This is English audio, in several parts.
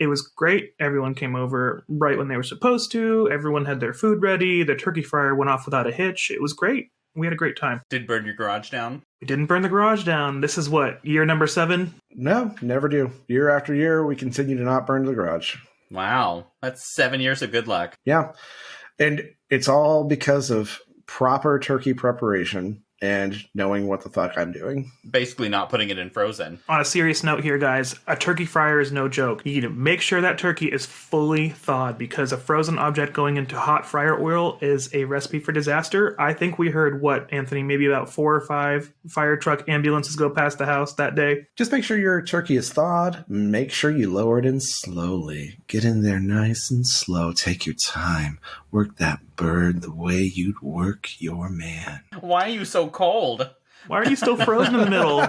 It was great. Everyone came over right when they were supposed to. Everyone had their food ready. The turkey fryer went off without a hitch. It was great. We had a great time. Did burn your garage down? We didn't burn the garage down. This is what, year number 7? No, never do. Year after year, we continue to not burn the garage. Wow. That's 7 years of good luck. Yeah. And it's all because of proper turkey preparation and knowing what the fuck I'm doing. Basically not putting it in frozen. On a serious note here, guys, a turkey fryer is no joke. You need to make sure that turkey is fully thawed because a frozen object going into hot fryer oil is a recipe for disaster. I think we heard, what, Anthony, maybe about 4 or 5 fire truck ambulances go past the house that day. Just make sure your turkey is thawed. Make sure you lower it in slowly. Get in there nice and slow. Take your time. Work that bird the way you'd work your man. Why are you so cold? Why are you still frozen in the middle?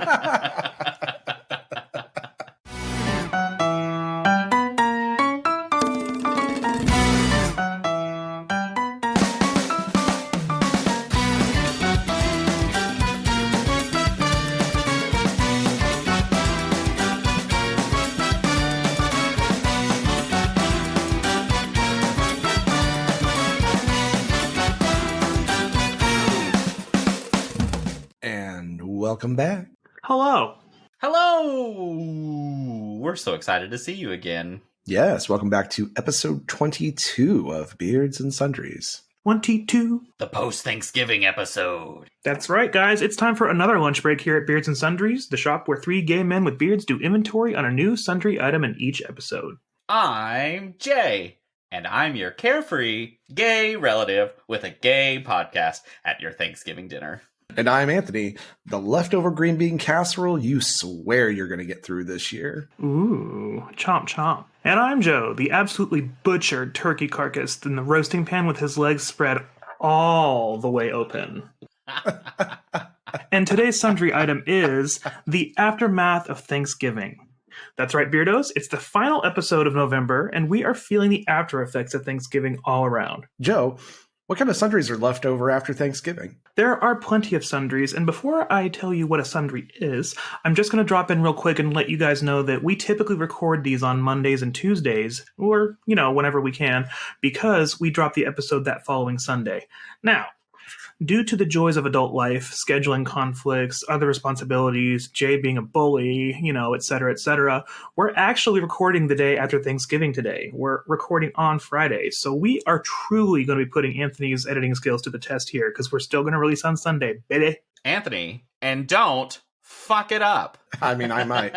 Welcome back. Hello. Hello! We're so excited to see you again. Yes, welcome back to episode 22 of Beards and Sundries. 22. The post-Thanksgiving episode. That's right, guys. It's time for another lunch break here at Beards and Sundries, the shop where 3 gay men with beards do inventory on a new sundry item in each episode. I'm Jay, and I'm your carefree, gay relative with a gay podcast at your Thanksgiving dinner. And I'm Anthony, the leftover green bean casserole you swear you're going to get through this year. Ooh, chomp chomp. And I'm Joe, the absolutely butchered turkey carcass in the roasting pan with his legs spread all the way open. And today's sundry item is the aftermath of Thanksgiving. That's right, Beardos, it's the final episode of November, and we are feeling the after effects of Thanksgiving all around. Joe, what kind of sundries are left over after Thanksgiving? There are plenty of sundries, and before I tell you what a sundry is, I'm just going to drop in real quick and let you guys know that we typically record these on Mondays and Tuesdays, or, whenever we can, because we drop the episode that following Sunday. Now, due to the joys of adult life, scheduling conflicts, other responsibilities, Jay being a bully, etc., we're actually recording the day after Thanksgiving today. We're recording on Friday. So we are truly going to be putting Anthony's editing skills to the test here because we're still going to release on Sunday, baby. Anthony, and don't fuck it up. I mean, I might.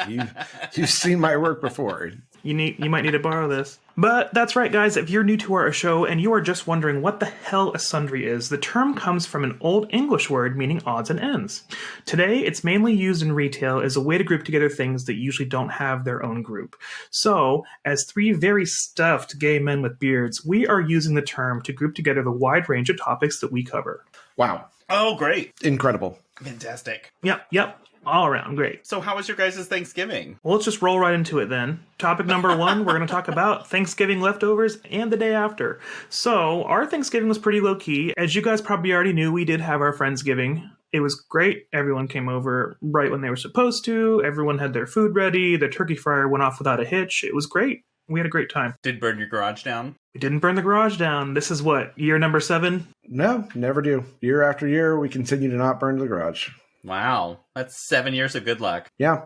You've seen my work before. You might need to borrow this. But that's right, guys. If you're new to our show and you are just wondering what the hell a sundry is, the term comes from an Old English word meaning odds and ends. Today, it's mainly used in retail as a way to group together things that usually don't have their own group. So, as 3 very stuffed gay men with beards, we are using the term to group together the wide range of topics that we cover. Wow. Oh, great. Incredible. Fantastic. Yep. All around, great. So how was your guys' Thanksgiving? Well, let's just roll right into it then. Topic number 1, we're going to talk about Thanksgiving leftovers and the day after. So, our Thanksgiving was pretty low-key. As you guys probably already knew, we did have our Friendsgiving. It was great. Everyone came over right when they were supposed to. Everyone had their food ready. The turkey fryer went off without a hitch. It was great. We had a great time. Did burn your garage down? We didn't burn the garage down. This is what, year number 7? No, never do. Year after year, we continue to not burn the garage. Wow. That's 7 years of good luck. Yeah.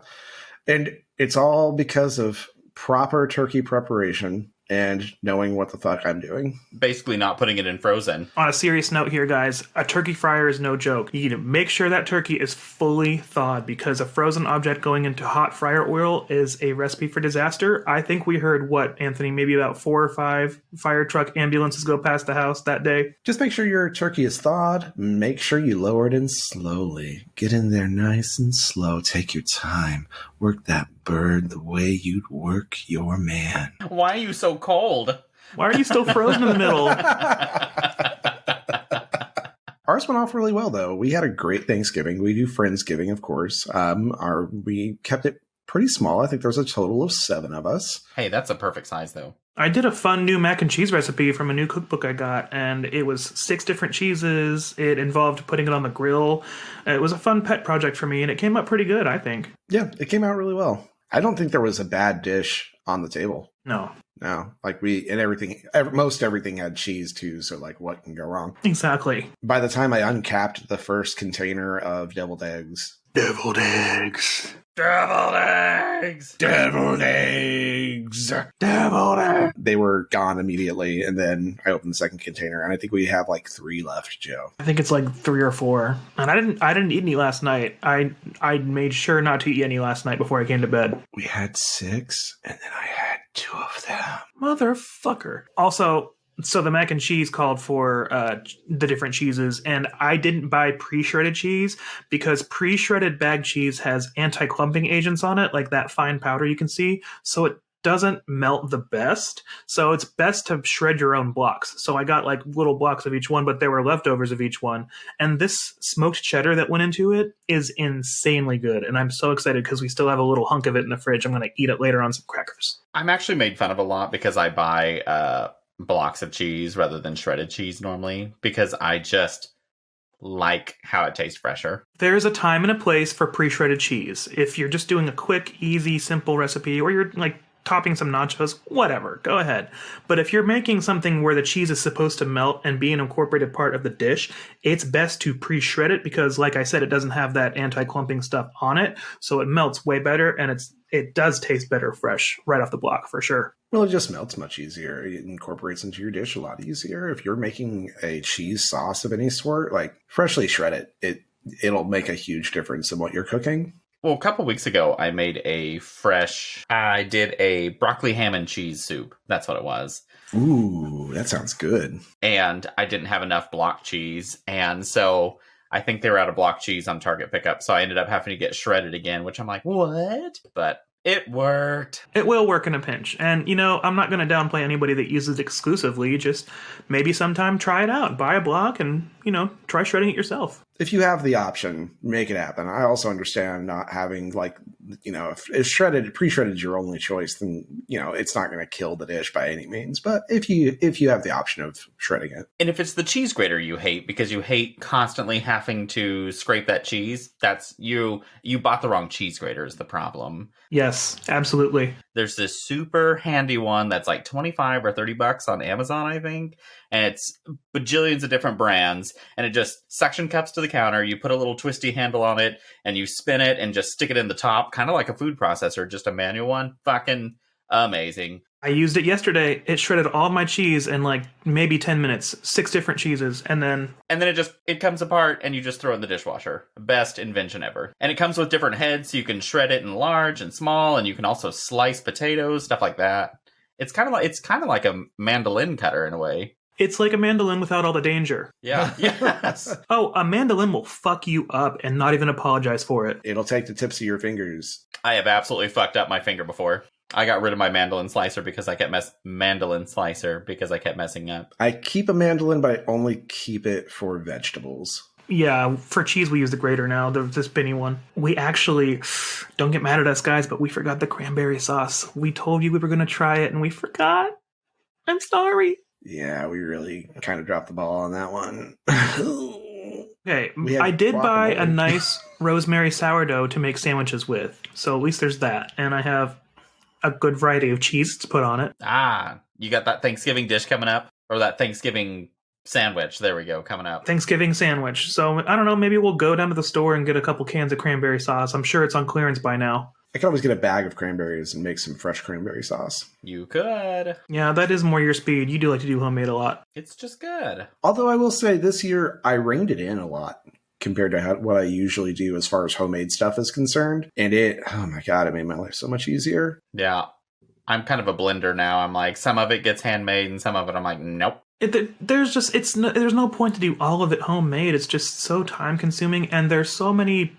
And it's all because of proper turkey preparation and knowing what the fuck I'm doing. Basically not putting it in frozen. On a serious note here, guys, a turkey fryer is no joke. You need to make sure that turkey is fully thawed because a frozen object going into hot fryer oil is a recipe for disaster. I think we heard, what, Anthony, maybe about 4 or 5 fire truck ambulances go past the house that day. Just make sure your turkey is thawed. Make sure you lower it in slowly. Get in there nice and slow. Take your time. Work that bird the way you'd work your man. Why are you so cold? Why are you still frozen in the middle? Ours went off really well, though. We had a great Thanksgiving. We do Friendsgiving, of course. We kept it pretty small. I think there's a total of 7 of us. Hey, that's a perfect size, though. I did a fun new mac and cheese recipe from a new cookbook I got, and it was 6 different cheeses. It involved putting it on the grill. It was a fun pet project for me, and it came up pretty good, I think. Yeah, it came out really well. I don't think there was a bad dish on the table. No. No, like most everything had cheese too. So like, what can go wrong? Exactly. By the time I uncapped the first container of deviled eggs, Deviled eggs. Deviled eggs! deviled eggs, Deviled eggs. they were gone immediately. And then I opened the second container, and I think we have like 3 left, Joe. I think it's like 3 or 4. And I didn't eat any last night. I made sure not to eat any last night before I came to bed. We had 6, and then I had 2 of them. Motherfucker. Also, so the mac and cheese called for the different cheeses, and I didn't buy pre-shredded cheese because pre-shredded bagged cheese has anti-clumping agents on it, like that fine powder you can see, so it doesn't melt the best. So it's best to shred your own blocks. So I got like little blocks of each one, but there were leftovers of each one. And this smoked cheddar that went into it is insanely good. And I'm so excited because we still have a little hunk of it in the fridge. I'm going to eat it later on some crackers. I'm actually made fun of a lot because I buy blocks of cheese rather than shredded cheese normally because I just like how it tastes fresher. There's a time and a place for pre-shredded cheese. If you're just doing a quick, easy, simple recipe, or you're like topping some nachos, whatever, go ahead. But if you're making something where the cheese is supposed to melt and be an incorporated part of the dish, it's best to pre-shred it because, like I said, it doesn't have that anti-clumping stuff on it, so it melts way better, and it does taste better fresh right off the block for sure. Well, it just melts much easier. It incorporates into your dish a lot easier. If you're making a cheese sauce of any sort, like freshly shred it'll make a huge difference in what you're cooking. Well, a couple weeks ago, I did a broccoli ham and cheese soup. That's what it was. Ooh, that sounds good. And I didn't have enough block cheese. And so I think they were out of block cheese on Target pickup. So I ended up having to get shredded again, which I'm like, what? But it worked. It will work in a pinch. And, I'm not going to downplay anybody that uses it exclusively. Just maybe sometime try it out. Buy a block and, try shredding it yourself. If you have the option, make it happen. I also understand not having if pre-shredded is your only choice, then, it's not going to kill the dish by any means. But if you have the option of shredding it. And if it's the cheese grater you hate because you hate constantly having to scrape that cheese, that's you bought the wrong cheese grater is the problem. Yes, absolutely. There's this super handy one that's like $25 or $30 on Amazon, I think. And it's bajillions of different brands. And it just suction cups to the counter. You put a little twisty handle on it and you spin it and just stick it in the top, kind of like a food processor, just a manual one. Fucking amazing. I used it yesterday. It shredded all my cheese in like maybe 10 minutes, 6 different cheeses. And then it comes apart and you just throw it in the dishwasher. Best invention ever. And it comes with different heads, so you can shred it in large and small, and you can also slice potatoes, stuff like that. It's kind of like a mandolin cutter in a way. It's like a mandolin without all the danger. Yeah. Yes. Oh, a mandolin will fuck you up and not even apologize for it. It'll take the tips of your fingers. I have absolutely fucked up my finger before. I got rid of my mandolin slicer because I kept messing up. I keep a mandolin, but I only keep it for vegetables. Yeah, for cheese we use the grater now, the spinny one. We actually, don't get mad at us guys, but we forgot the cranberry sauce. We told you we were going to try it and we forgot. I'm sorry. Yeah, we really kind of dropped the ball on that one. Okay, I did buy a nice rosemary sourdough to make sandwiches with, so at least there's that. And I have a good variety of cheese to put on it. You got that Thanksgiving dish coming up? Or that Thanksgiving sandwich, there we go, coming up. Thanksgiving sandwich. So, I don't know, maybe we'll go down to the store and get a couple cans of cranberry sauce. I'm sure it's on clearance by now. I could always get a bag of cranberries and make some fresh cranberry sauce. You could. Yeah, that is more your speed. You do like to do homemade a lot. It's just good. Although I will say this year, I reined it in a lot compared to what I usually do as far as homemade stuff is concerned. And oh my God, it made my life so much easier. Yeah. I'm kind of a blender now. I'm like, some of it gets handmade and some of it I'm like, nope. There's no point to do all of it homemade. It's just so time consuming, and there's so many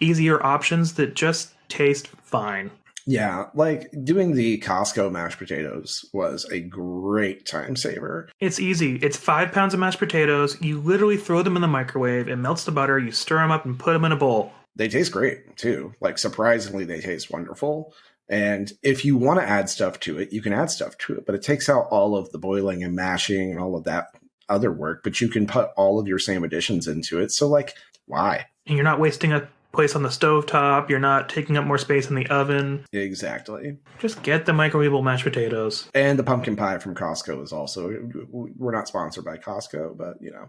easier options that just taste fine. Yeah, like doing the Costco mashed potatoes was a great time saver. It's easy. It's 5 pounds of mashed potatoes. You literally throw them in the microwave. It melts the butter. You stir them up and put them in a bowl. They taste great, too. Like, surprisingly, they taste wonderful. And if you want to add stuff to it, you can add stuff to it. But it takes out all of the boiling and mashing and all of that other work. But you can put all of your same additions into it. So, like, why? And you're not wasting a place on the stovetop. You're not taking up more space in the oven. Exactly. Just get the microwavable mashed potatoes. And the pumpkin pie from Costco is also, we're not sponsored by Costco, but you know.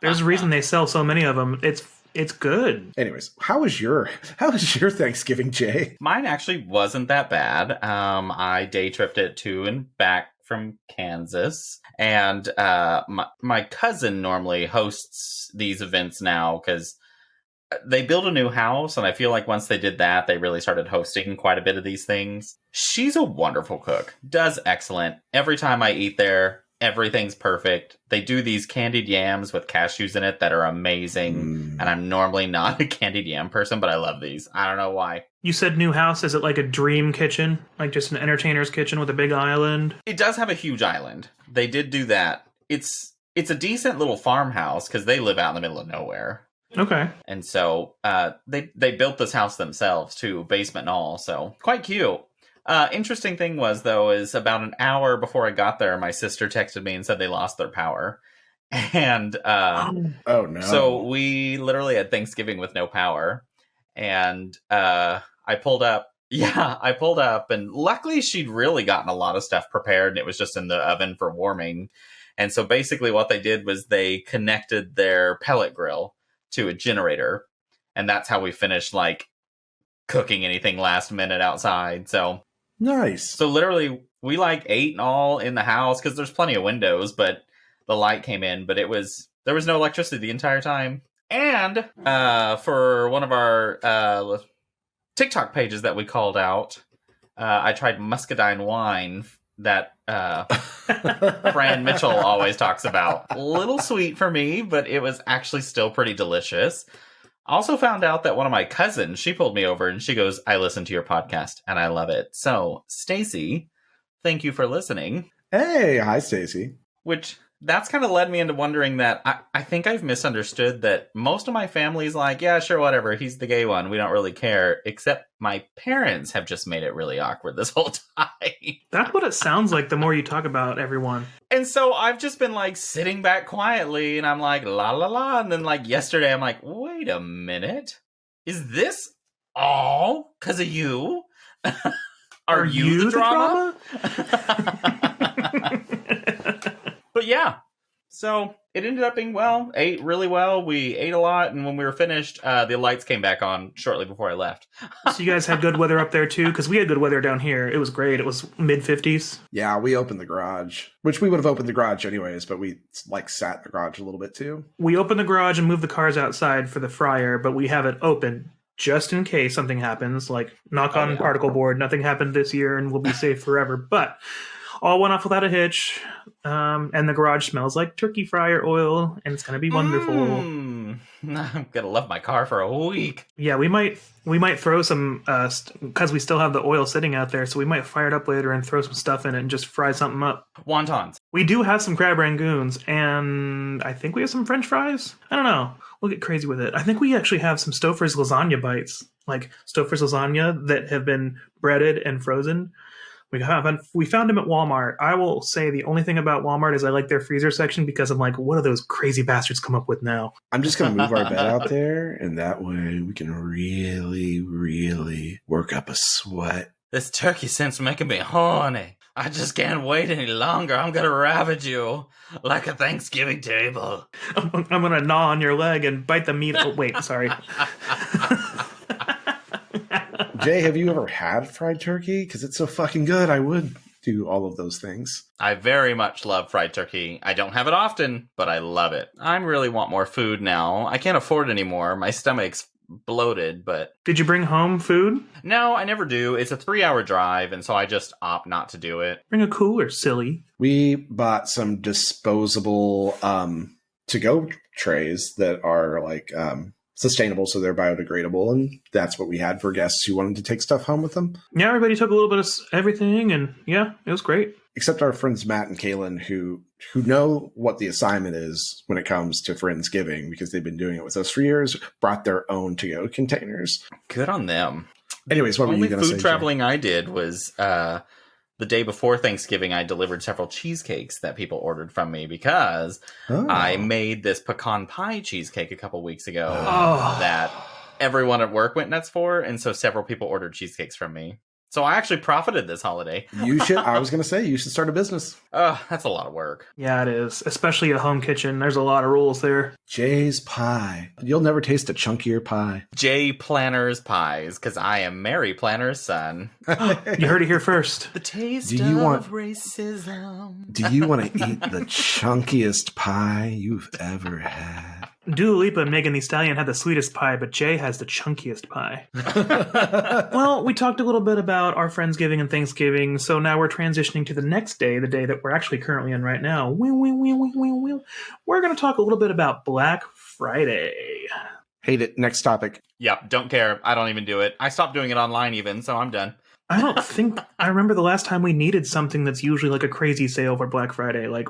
There's a reason they sell so many of them. It's good. Anyways, how was your Thanksgiving, Jay? Mine actually wasn't that bad. I day tripped it to and back from Kansas, and my cousin normally hosts these events now because they built a new house, and I feel like once they did that, they really started hosting quite a bit of these things. She's a wonderful cook, does excellent. Every time I eat there, everything's perfect. They do these candied yams with cashews in it that are amazing, and I'm normally not a candied yam person, but I love these. I don't know why. You said new house. Is it like a dream kitchen? Like just an entertainer's kitchen with a big island? It does have a huge island. They did do that. It's a decent little farmhouse because they live out in the middle of nowhere. Okay. And so they built this house themselves too, basement and all. So quite cute. Interesting thing was, though, is about an hour before I got there, my sister texted me and said they lost their power. And oh no! So we literally had Thanksgiving with no power. And I pulled up. Yeah, I pulled up, and luckily she'd really gotten a lot of stuff prepared, and it was just in the oven for warming. And so basically what they did was they connected their pellet grill to a generator, and that's how we finished, like, cooking anything last minute outside. So nice. So literally we like ate and all in the house because there's plenty of windows, but the light came in, but there was no electricity the entire time. And for one of our TikTok pages that we called out, I tried muscadine wine that Fran Mitchell always talks about. A little sweet for me, but it was actually still pretty delicious. Also found out that one of my cousins, she pulled me over and she goes, I listen to your podcast and I love it. So, Stacy, thank you for listening. Hey, hi, Stacy. Which, that's kind of led me into wondering that I think I've misunderstood that most of my family's like, yeah, sure, whatever. He's the gay one. We don't really care. Except my parents have just made it really awkward this whole time. That's what it sounds like the more you talk about everyone. And so I've just been like sitting back quietly and I'm like, la la la. And then like yesterday, I'm like, wait a minute. Is this all because of you? Are you the drama? But yeah, so it ended up being well. Ate really well. We ate a lot, and when we were finished, the lights came back on shortly before I left. So you guys had good weather up there too? Because we had good weather down here. It was great. It was mid-50s. Yeah, we opened the garage, which we would have opened the garage anyways, but we like sat in the garage a little bit too. We opened the garage and moved the cars outside for the fryer, but we have it open just in case something happens. Like, knock on particle board. Nothing happened this year, and we'll be safe forever. But all went off without a hitch, and the garage smells like turkey fryer oil, and it's going to be wonderful. I'm going to love my car for a week. Yeah, we might throw some, because we still have the oil sitting out there, so we might fire it up later and throw some stuff in it and just fry something up. Wontons. We do have some crab rangoons, and I think we have some french fries. I don't know. We'll get crazy with it. I think we actually have some Stouffer's lasagna bites, like Stouffer's lasagna that have been breaded and frozen. We found them at Walmart. I will say the only thing about Walmart is I like their freezer section because I'm like, what do those crazy bastards come up with now? I'm just going to move our bed out there, and that way we can really, really work up a sweat. This turkey scent's making me horny. I just can't wait any longer. I'm going to ravage you like a Thanksgiving table. I'm going to gnaw on your leg and bite the meat. Oh, wait, sorry. Jay, have you ever had fried turkey? Because it's so fucking good. I would do all of those things. I very much love fried turkey. I don't have it often, but I love it. I really want more food now. I can't afford it anymore. My stomach's bloated, but... Did you bring home food? No, I never do. It's a 3-hour drive, and so I just opt not to do it. Bring a cooler, silly. We bought some disposable to-go trays that are like... sustainable, so they're biodegradable, and that's what we had for guests who wanted to take stuff home with them. Yeah, everybody took a little bit of everything, and yeah, it was great. Except our friends Matt and Kaylin, who know what the assignment is when it comes to Friendsgiving, because they've been doing it with us for years, brought their own to-go containers. Good on them. Anyways, what were you going to say? Only food traveling I did was... the day before Thanksgiving, I delivered several cheesecakes that people ordered from me because I made this pecan pie cheesecake a couple weeks ago that everyone at work went nuts for, and so several people ordered cheesecakes from me. So I actually profited this holiday. You should. I was going to say you should start a business. Oh, that's a lot of work. Yeah, it is. Especially a home kitchen. There's a lot of rules there. Jay's Pie. You'll never taste a chunkier pie. Jay Planner's Pies, because I am Mary Planner's son. You heard it here first. The taste of racism. Do you want to eat the chunkiest pie you've ever had? Dua Lipa and Megan Thee Stallion had the sweetest pie, but Jay has the chunkiest pie. Well, we talked a little bit about our Friendsgiving and Thanksgiving, so now we're transitioning to the next day, the day that we're actually currently in right now. We're going to talk a little bit about Black Friday. Hate it. Next topic. Yep, don't care. I don't even do it. I stopped doing it online even, so I'm done. I don't think I remember the last time we needed something that's usually like a crazy sale for Black Friday. Like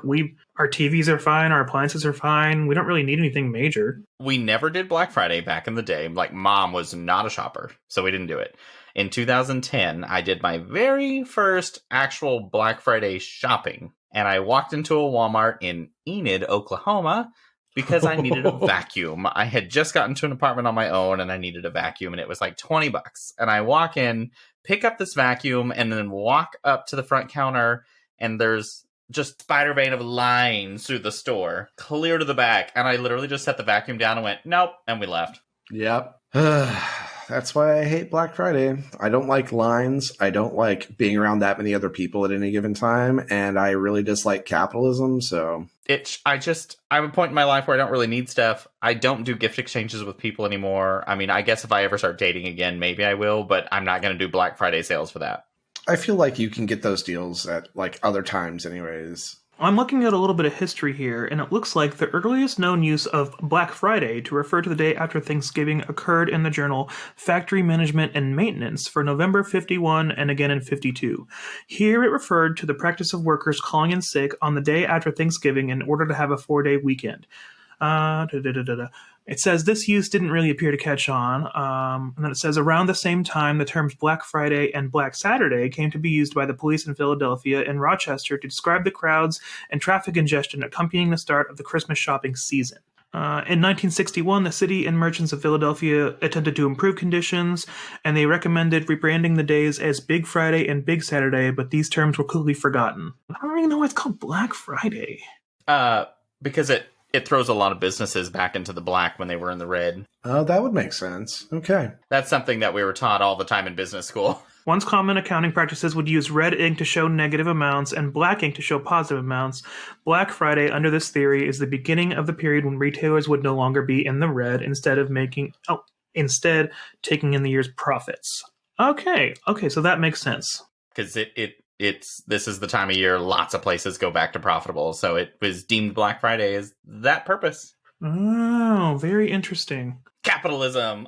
our TVs are fine, our appliances are fine. We don't really need anything major. We never did Black Friday back in the day. Like, Mom was not a shopper, so we didn't do it. In 2010, I did my very first actual Black Friday shopping, and I walked into a Walmart in Enid, Oklahoma, because I needed a vacuum. I had just gotten to an apartment on my own, and I needed a vacuum, and it was like $20. And I walk in, pick up this vacuum, and then walk up to the front counter, and there's just spider vein of lines through the store, clear to the back. And I literally just set the vacuum down and went, nope, and we left. Yep. That's why I hate Black Friday. I don't like lines. I don't like being around that many other people at any given time. And I really dislike capitalism. So I'm at a point in my life where I don't really need stuff. I don't do gift exchanges with people anymore. I mean, I guess if I ever start dating again, maybe I will, but I'm not going to do Black Friday sales for that. I feel like you can get those deals at like other times anyways. I'm looking at a little bit of history here, and it looks like the earliest known use of Black Friday to refer to the day after Thanksgiving occurred in the journal Factory Management and Maintenance for November 51 and again in 52. Here it referred to the practice of workers calling in sick on the day after Thanksgiving in order to have a 4-day weekend. It says this use didn't really appear to catch on. And then it says around the same time, the terms Black Friday and Black Saturday came to be used by the police in Philadelphia and Rochester to describe the crowds and traffic congestion accompanying the start of the Christmas shopping season. In 1961, the city and merchants of Philadelphia attempted to improve conditions, and they recommended rebranding the days as Big Friday and Big Saturday, but these terms were quickly forgotten. I don't really know why it's called Black Friday. Because it throws a lot of businesses back into the black when they were in the red. Oh, that would make sense. Okay. That's something that we were taught all the time in business school. Once common accounting practices would use red ink to show negative amounts and black ink to show positive amounts. Black Friday, under this theory, is the beginning of the period when retailers would no longer be in the red, instead taking in the year's profits. Okay, so that makes sense. Because this is the time of year lots of places go back to profitable, so it was deemed Black Friday as that purpose. Oh, very interesting. Capitalism.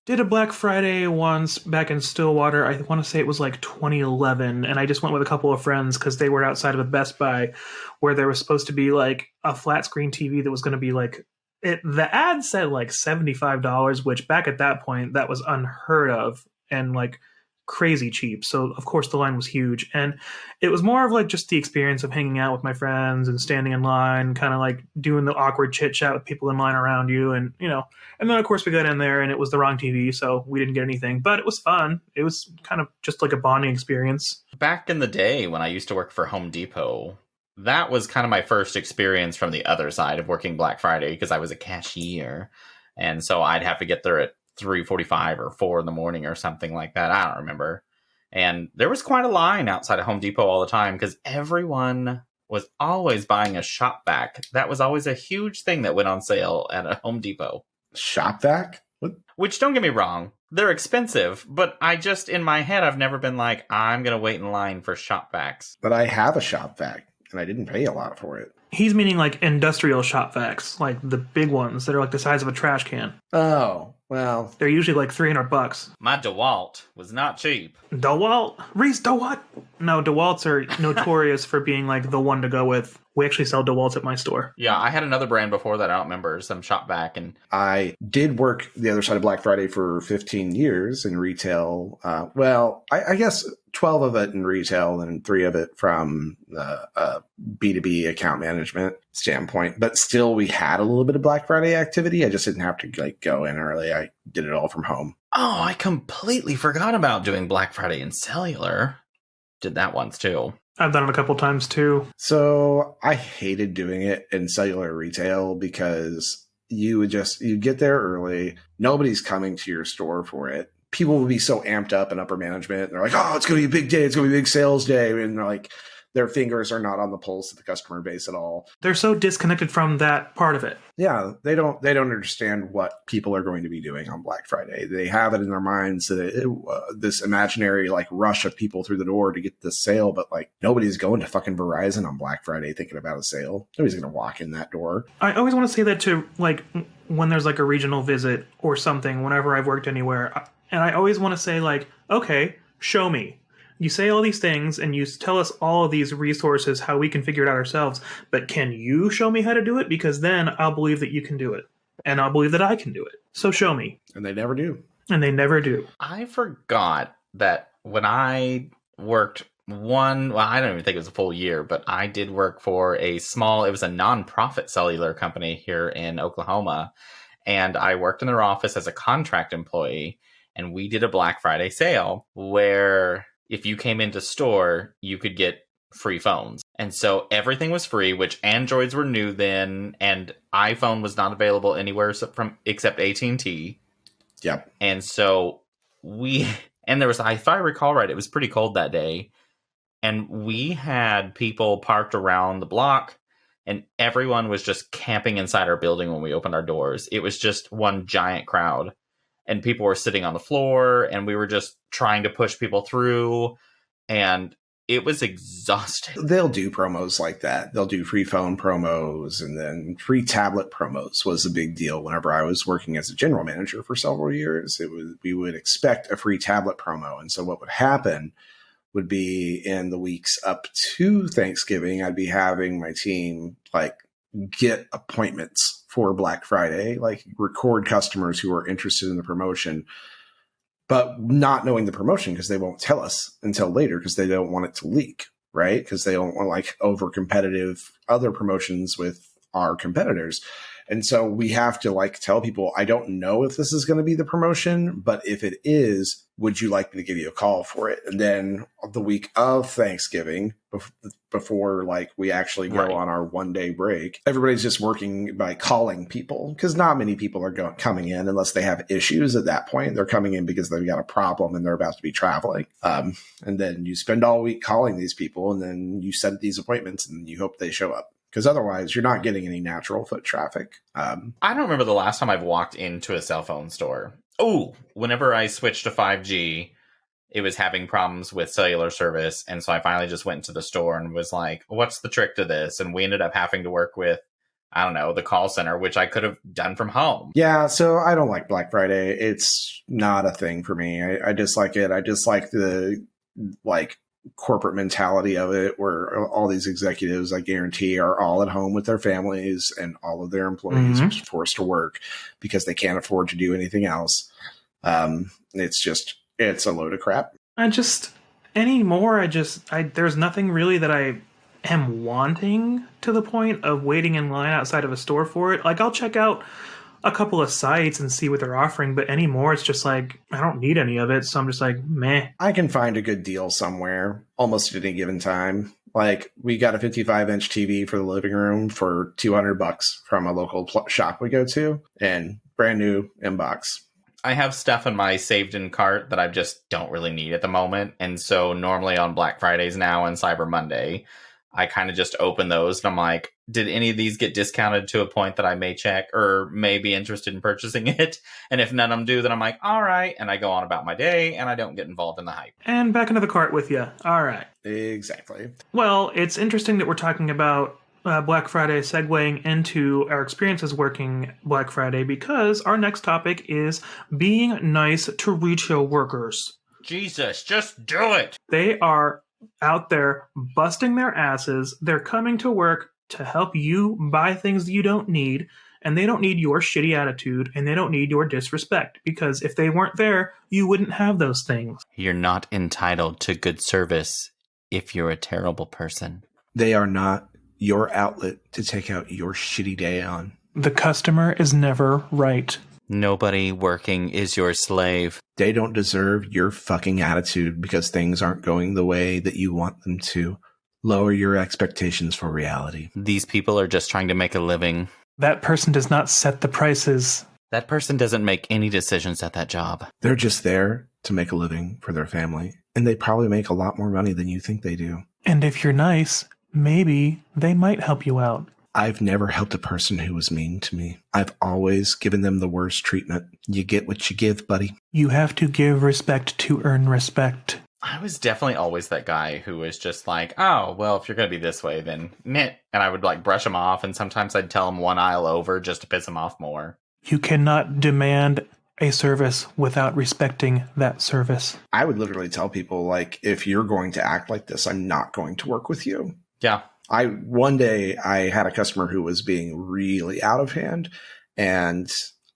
Did a Black Friday once back in Stillwater. I want to say it was like 2011, and I just went with a couple of friends because they were outside of a Best Buy where there was supposed to be like a flat screen TV that was going to be like the ad said like $75, which back at that point that was unheard of and like crazy cheap. So of course the line was huge, and it was more of like just the experience of hanging out with my friends and standing in line, kind of like doing the awkward chit chat with people in line around you, and and then of course we got in there and it was the wrong TV, so we didn't get anything, but it was fun. It was kind of just like a bonding experience. Back in the day when I used to work for Home Depot, that was kind of my first experience from the other side of working Black Friday, because I was a cashier, and so I'd have to get there at 3:45 or 4 in the morning or something like that. I don't remember. And there was quite a line outside of Home Depot all the time because everyone was always buying a shop vac. That was always a huge thing that went on sale at a Home Depot. Shop vac? What? Which, don't get me wrong, they're expensive, but I just, in my head, I've never been like, I'm going to wait in line for shop vacs. But I have a shop vac and I didn't pay a lot for it. He's meaning like industrial shop vacs, like the big ones that are like the size of a trash can. Oh, well. They're usually like $300. My DeWalt was not cheap. DeWalt? Reese DeWalt? No, DeWalts are notorious for being like the one to go with. We actually sell DeWalts at my store. Yeah, I had another brand before that I don't remember, some shop vac. And I did work the other side of Black Friday for 15 years in retail. I guess 12 of it in retail and 3 of it from the B2B account management standpoint. But still, we had a little bit of Black Friday activity. I just didn't have to like go in early. I did it all from home. Oh, I completely forgot about doing Black Friday in cellular. Did that once too. I've done it a couple times too. So I hated doing it in cellular retail because you get there early. Nobody's coming to your store for it. People will be so amped up in upper management. And they're like, oh, it's going to be a big day. It's going to be a big sales day. And they're like, their fingers are not on the pulse of the customer base at all. They're so disconnected from that part of it. Yeah, they don't understand what people are going to be doing on Black Friday. They have it in their minds that this imaginary like rush of people through the door to get this sale, but like nobody's going to fucking Verizon on Black Friday thinking about a sale. Nobody's going to walk in that door. I always want to say that to like when there's like a regional visit or something, whenever I've worked anywhere, and I always want to say like, okay, show me. You say all these things and you tell us all of these resources, how we can figure it out ourselves. But can you show me how to do it? Because then I'll believe that you can do it. And I'll believe that I can do it. So show me. And they never do. And they never do. I forgot that when I worked I don't even think it was a full year, but I did work for it was a nonprofit cellular company here in Oklahoma. And I worked in their office as a contract employee. And we did a Black Friday sale where if you came into store, you could get free phones. And so everything was free, which Androids were new then, and iPhone was not available anywhere except AT&T. Yep. And so there was, if I recall right, it was pretty cold that day. And we had people parked around the block, and everyone was just camping inside our building when we opened our doors. It was just one giant crowd. And people were sitting on the floor, and we were just trying to push people through, and it was exhausting. They'll do promos like that. They'll do free phone promos, and then free tablet promos was a big deal whenever I was working as a general manager for several years. We would expect a free tablet promo. And so what would happen would be in the weeks up to Thanksgiving, I'd be having my team like get appointments for Black Friday, like record customers who are interested in the promotion, but not knowing the promotion because they won't tell us until later because they don't want it to leak, right? Because they don't want like over competitive other promotions with our competitors. And so we have to like tell people, I don't know if this is going to be the promotion, but if it is, would you like me to give you a call for it? And then the week of Thanksgiving, before like we actually go on our 1-day break, everybody's just working by calling people because not many people are coming in unless they have issues at that point. They're coming in because they've got a problem and they're about to be traveling. And then you spend all week calling these people, and then you set these appointments and you hope they show up. Because otherwise, you're not getting any natural foot traffic. I don't remember the last time I've walked into a cell phone store. Oh, whenever I switched to 5G, it was having problems with cellular service. And so I finally just went into the store and was like, what's the trick to this? And we ended up having to work with, I don't know, the call center, which I could have done from home. Yeah, so I don't like Black Friday. It's not a thing for me. I dislike it. I dislike the, corporate mentality of it, where all these executives, I guarantee, are all at home with their families, and all of their employees are forced to work because they can't afford to do anything else. It's a load of crap. There's nothing really that I am wanting to the point of waiting in line outside of a store for it. Like, I'll check out a couple of sites and see what they're offering, but anymore it's just like I don't need any of it, so I'm just like meh. I can find a good deal somewhere almost at any given time. Like, we got a 55-inch TV for the living room for $200 from a local shop we go to, and brand new inbox. I have stuff in my saved in cart that I just don't really need at the moment, and so normally on Black Fridays now and Cyber Monday, I kind of just open those and I'm like, did any of these get discounted to a point that I may check or may be interested in purchasing it? And if none of them do, then I'm like, all right. And I go on about my day and I don't get involved in the hype. And back into the cart with you. All right. Exactly. Well, it's interesting that we're talking about Black Friday segueing into our experiences working Black Friday, because our next topic is being nice to retail workers. Jesus, just do it. They are out there busting their asses. They're coming to work to help you buy things that you don't need. And they don't need your shitty attitude, and they don't need your disrespect, because if they weren't there, you wouldn't have those things. You're not entitled to good service if you're a terrible person. They are not your outlet to take out your shitty day on. The customer is never right. Nobody working is your slave. They don't deserve your fucking attitude because things aren't going the way that you want them to. Lower your expectations for reality. These people are just trying to make a living. That person does not set the prices. That person doesn't make any decisions at that job. They're just there to make a living for their family. And they probably make a lot more money than you think they do. And if you're nice, maybe they might help you out. I've never helped a person who was mean to me. I've always given them the worst treatment. You get what you give, buddy. You have to give respect to earn respect. I was definitely always that guy who was just like, oh, well, if you're going to be this way, then meh. And I would like brush him off. And sometimes I'd tell him one aisle over just to piss him off more. You cannot demand a service without respecting that service. I would literally tell people, like, if you're going to act like this, I'm not going to work with you. Yeah. One day I had a customer who was being really out of hand. And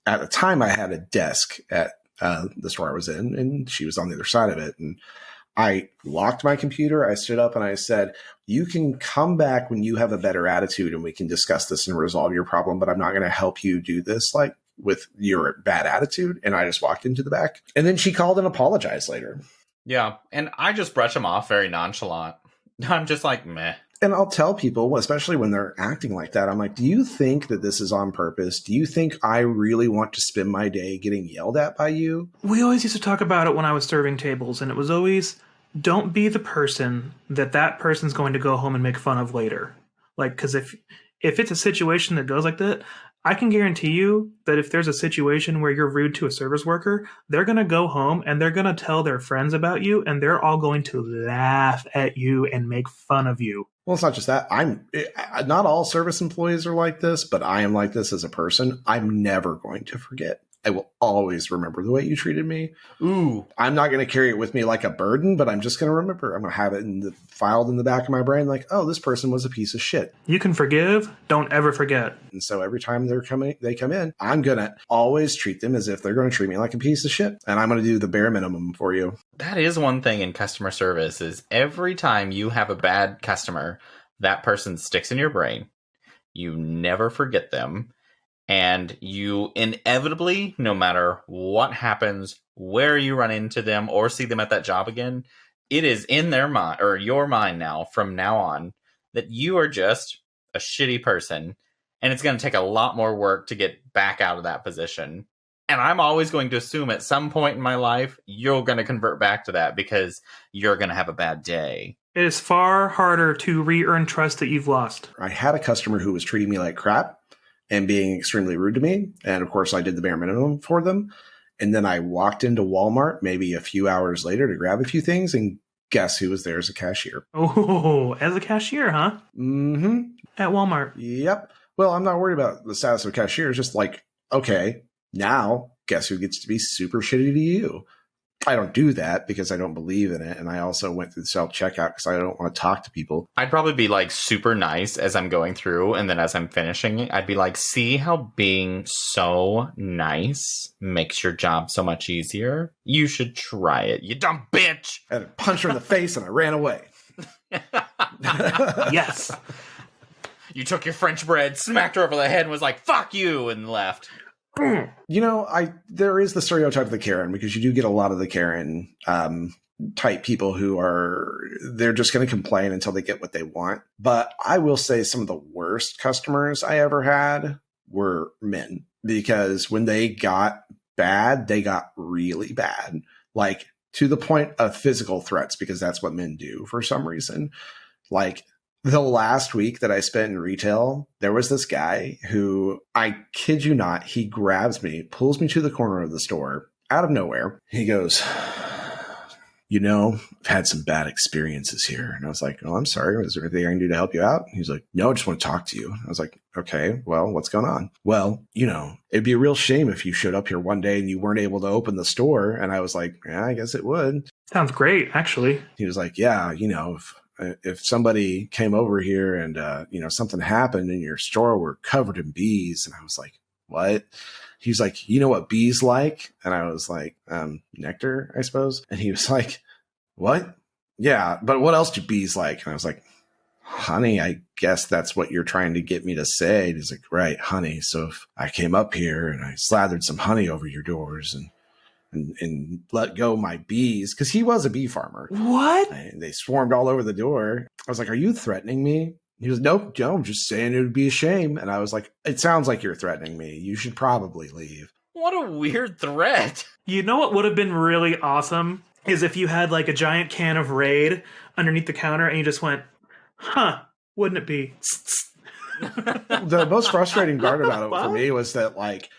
at the time I had a desk at the store I was in, and she was on the other side of it. And I locked my computer. I stood up and I said, you can come back when you have a better attitude and we can discuss this and resolve your problem, but I'm not going to help you do this like with your bad attitude. And I just walked into the back. And then she called and apologized later. Yeah. And I just brush them off very nonchalant. I'm just like, meh. And I'll tell people, especially when they're acting like that, I'm like, do you think that this is on purpose? Do you think I really want to spend my day getting yelled at by you? We always used to talk about it when I was serving tables, and it was always, don't be the person that person's going to go home and make fun of later. Like, because if it's a situation that goes like that, I can guarantee you that if there's a situation where you're rude to a service worker, they're going to go home and they're going to tell their friends about you, and they're all going to laugh at you and make fun of you. Well, it's not just that. Not all service employees are like this, but I am like this as a person. I'm never going to forget. I will always remember the way you treated me. Ooh. I'm not going to carry it with me like a burden, but I'm just going to remember. I'm going to have it filed in the back of my brain like, oh, this person was a piece of shit. You can forgive. Don't ever forget. And so every time they come in, I'm going to always treat them as if they're going to treat me like a piece of shit. And I'm going to do the bare minimum for you. That is one thing in customer service is every time you have a bad customer, that person sticks in your brain. You never forget them. And you inevitably, no matter what happens, where you run into them or see them at that job again, it is in their mind or your mind now from now on that you are just a shitty person. And it's going to take a lot more work to get back out of that position. And I'm always going to assume at some point in my life, you're going to convert back to that because you're going to have a bad day. It is far harder to re-earn trust that you've lost. I had a customer who was treating me like crap and being extremely rude to me. And of course, I did the bare minimum for them. And then I walked into Walmart maybe a few hours later to grab a few things. And guess who was there as a cashier? Oh, as a cashier, huh? Mm-hmm. At Walmart. Yep. Well, I'm not worried about the status of cashier. It's just like, okay, now guess who gets to be super shitty to you? I don't do that because I don't believe in it. And I also went through the self-checkout because I don't want to talk to people. I'd probably be like super nice as I'm going through. And then as I'm finishing, I'd be like, see how being so nice makes your job so much easier? You should try it, you dumb bitch. I had to punch her in the face and I ran away. Yes. You took your French bread, smacked her over the head and was like, fuck you, and left. You know, there is the stereotype of the Karen because you do get a lot of the Karen type people who they're just going to complain until they get what they want. But I will say some of the worst customers I ever had were men because when they got bad, they got really bad, like to the point of physical threats because that's what men do for some reason. Like the last week that I spent in retail, there was this guy who, I kid you not, he grabs me, pulls me to the corner of the store out of nowhere. He goes, you know, I've had some bad experiences here. And I was like, oh, I'm sorry. Is there anything I can do to help you out? He's like, no, I just want to talk to you. I was like, okay, well, what's going on? Well, you know, it'd be a real shame if you showed up here one day and you weren't able to open the store. And I was like, yeah, I guess it would. Sounds great, actually. He was like, yeah, you know, if somebody came over here and, something happened in your store, we're covered in bees. And I was like, what? He's like, you know what bees like? And I was like, nectar, I suppose. And he was like, what? Yeah, but what else do bees like? And I was like, honey, I guess that's what you're trying to get me to say. And he's like, right, honey. So if I came up here and I slathered some honey over your doors and let go my bees, because he was a bee farmer. What? And they swarmed all over the door. I was like, are you threatening me? He was, nope, Joe, I'm just saying it would be a shame. And I was like, it sounds like you're threatening me. You should probably leave. What a weird threat. You know what would have been really awesome is if you had like a giant can of Raid underneath the counter and you just went, huh, wouldn't it be? The most frustrating part about it for me was that, like,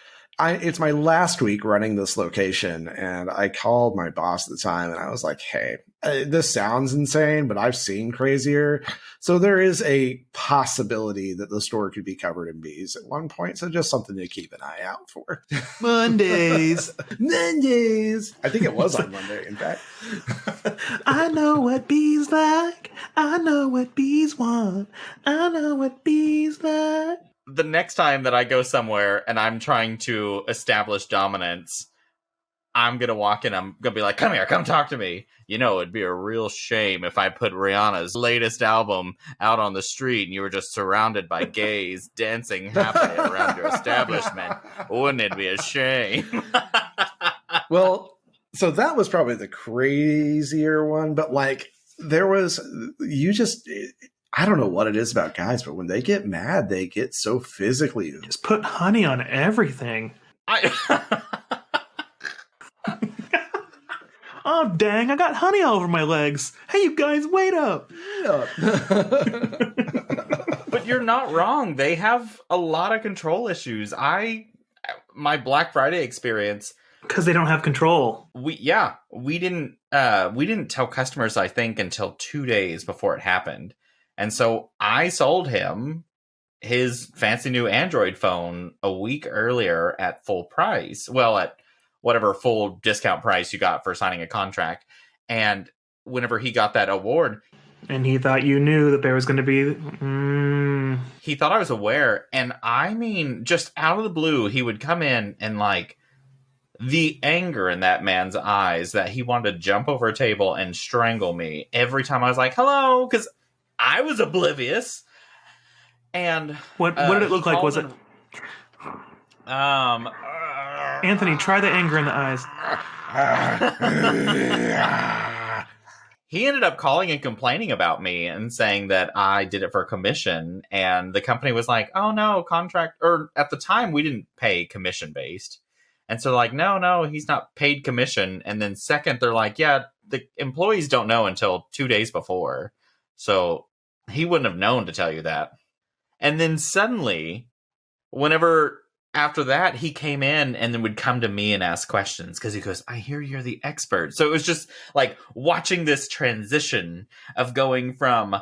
it's my last week running this location, and I called my boss at the time, and I was like, hey, this sounds insane, but I've seen crazier. So there is a possibility that the store could be covered in bees at one point. So just something to keep an eye out for. Mondays. Mondays. I think it was on Monday, in fact. I know what bees like. I know what bees want. I know what bees like. The next time that I go somewhere and I'm trying to establish dominance, I'm going to walk in. I'm going to be like, come here, come talk to me. You know, it'd be a real shame if I put Rihanna's latest album out on the street and you were just surrounded by gays dancing happily around your establishment. Wouldn't it be a shame? Well, so that was probably the crazier one. But like, I don't know what it is about guys, but when they get mad, they get so physically. Just put honey on everything. Oh, dang, I got honey all over my legs. Hey, you guys, wait up. But you're not wrong. They have a lot of control issues. My Black Friday experience, because they don't have control. We didn't tell customers, I think, until 2 days before it happened. And so I sold him his fancy new Android phone a week earlier at full price. Well, at whatever full discount price you got for signing a contract. And whenever he got that award... And he thought you knew that there was going to be... He thought I was aware. And I mean, just out of the blue, he would come in and like... The anger in that man's eyes that he wanted to jump over a table and strangle me every time I was like, hello, because I was oblivious. And what did it look like? Was it Anthony, try the anger in the eyes. He ended up calling and complaining about me and saying that I did it for commission. And the company was like, oh no, at the time we didn't pay commission based. And so like, no, he's not paid commission. And then second, they're like, yeah, the employees don't know until 2 days before. So he wouldn't have known to tell you that. And then suddenly, whenever after that, he came in and then would come to me and ask questions because he goes, I hear you're the expert. So it was just like watching this transition of going from,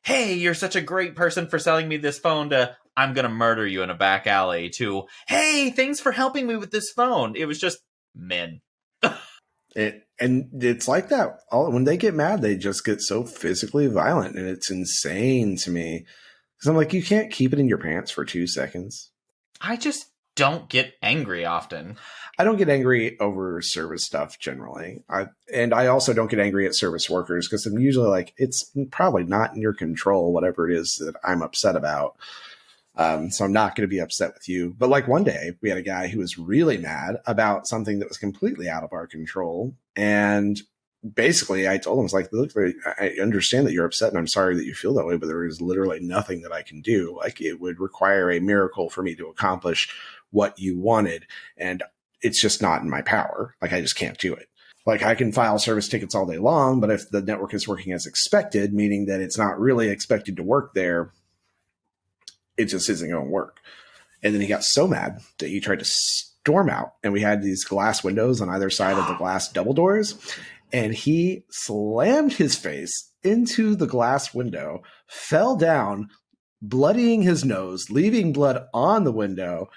hey, you're such a great person for selling me this phone to I'm going to murder you in a back alley to, hey, thanks for helping me with this phone. It was just men. It's like that. When they get mad, they just get so physically violent, and it's insane to me. Because I'm like, you can't keep it in your pants for 2 seconds. I just don't get angry often. I don't get angry over service stuff generally. I also don't get angry at service workers because I'm usually like, it's probably not in your control, whatever it is that I'm upset about. So I'm not going to be upset with you. But like one day we had a guy who was really mad about something that was completely out of our control. And basically I told him, I was like, look, I understand that you're upset and I'm sorry that you feel that way, but there is literally nothing that I can do. Like it would require a miracle for me to accomplish what you wanted. And it's just not in my power. Like I just can't do it. Like I can file service tickets all day long, but if the network is working as expected, meaning that it's not really expected to work there, it just isn't going to work. And then he got so mad that he tried to storm out. And we had these glass windows on either side of the glass double doors. And he slammed his face into the glass window, fell down, bloodying his nose, leaving blood on the window.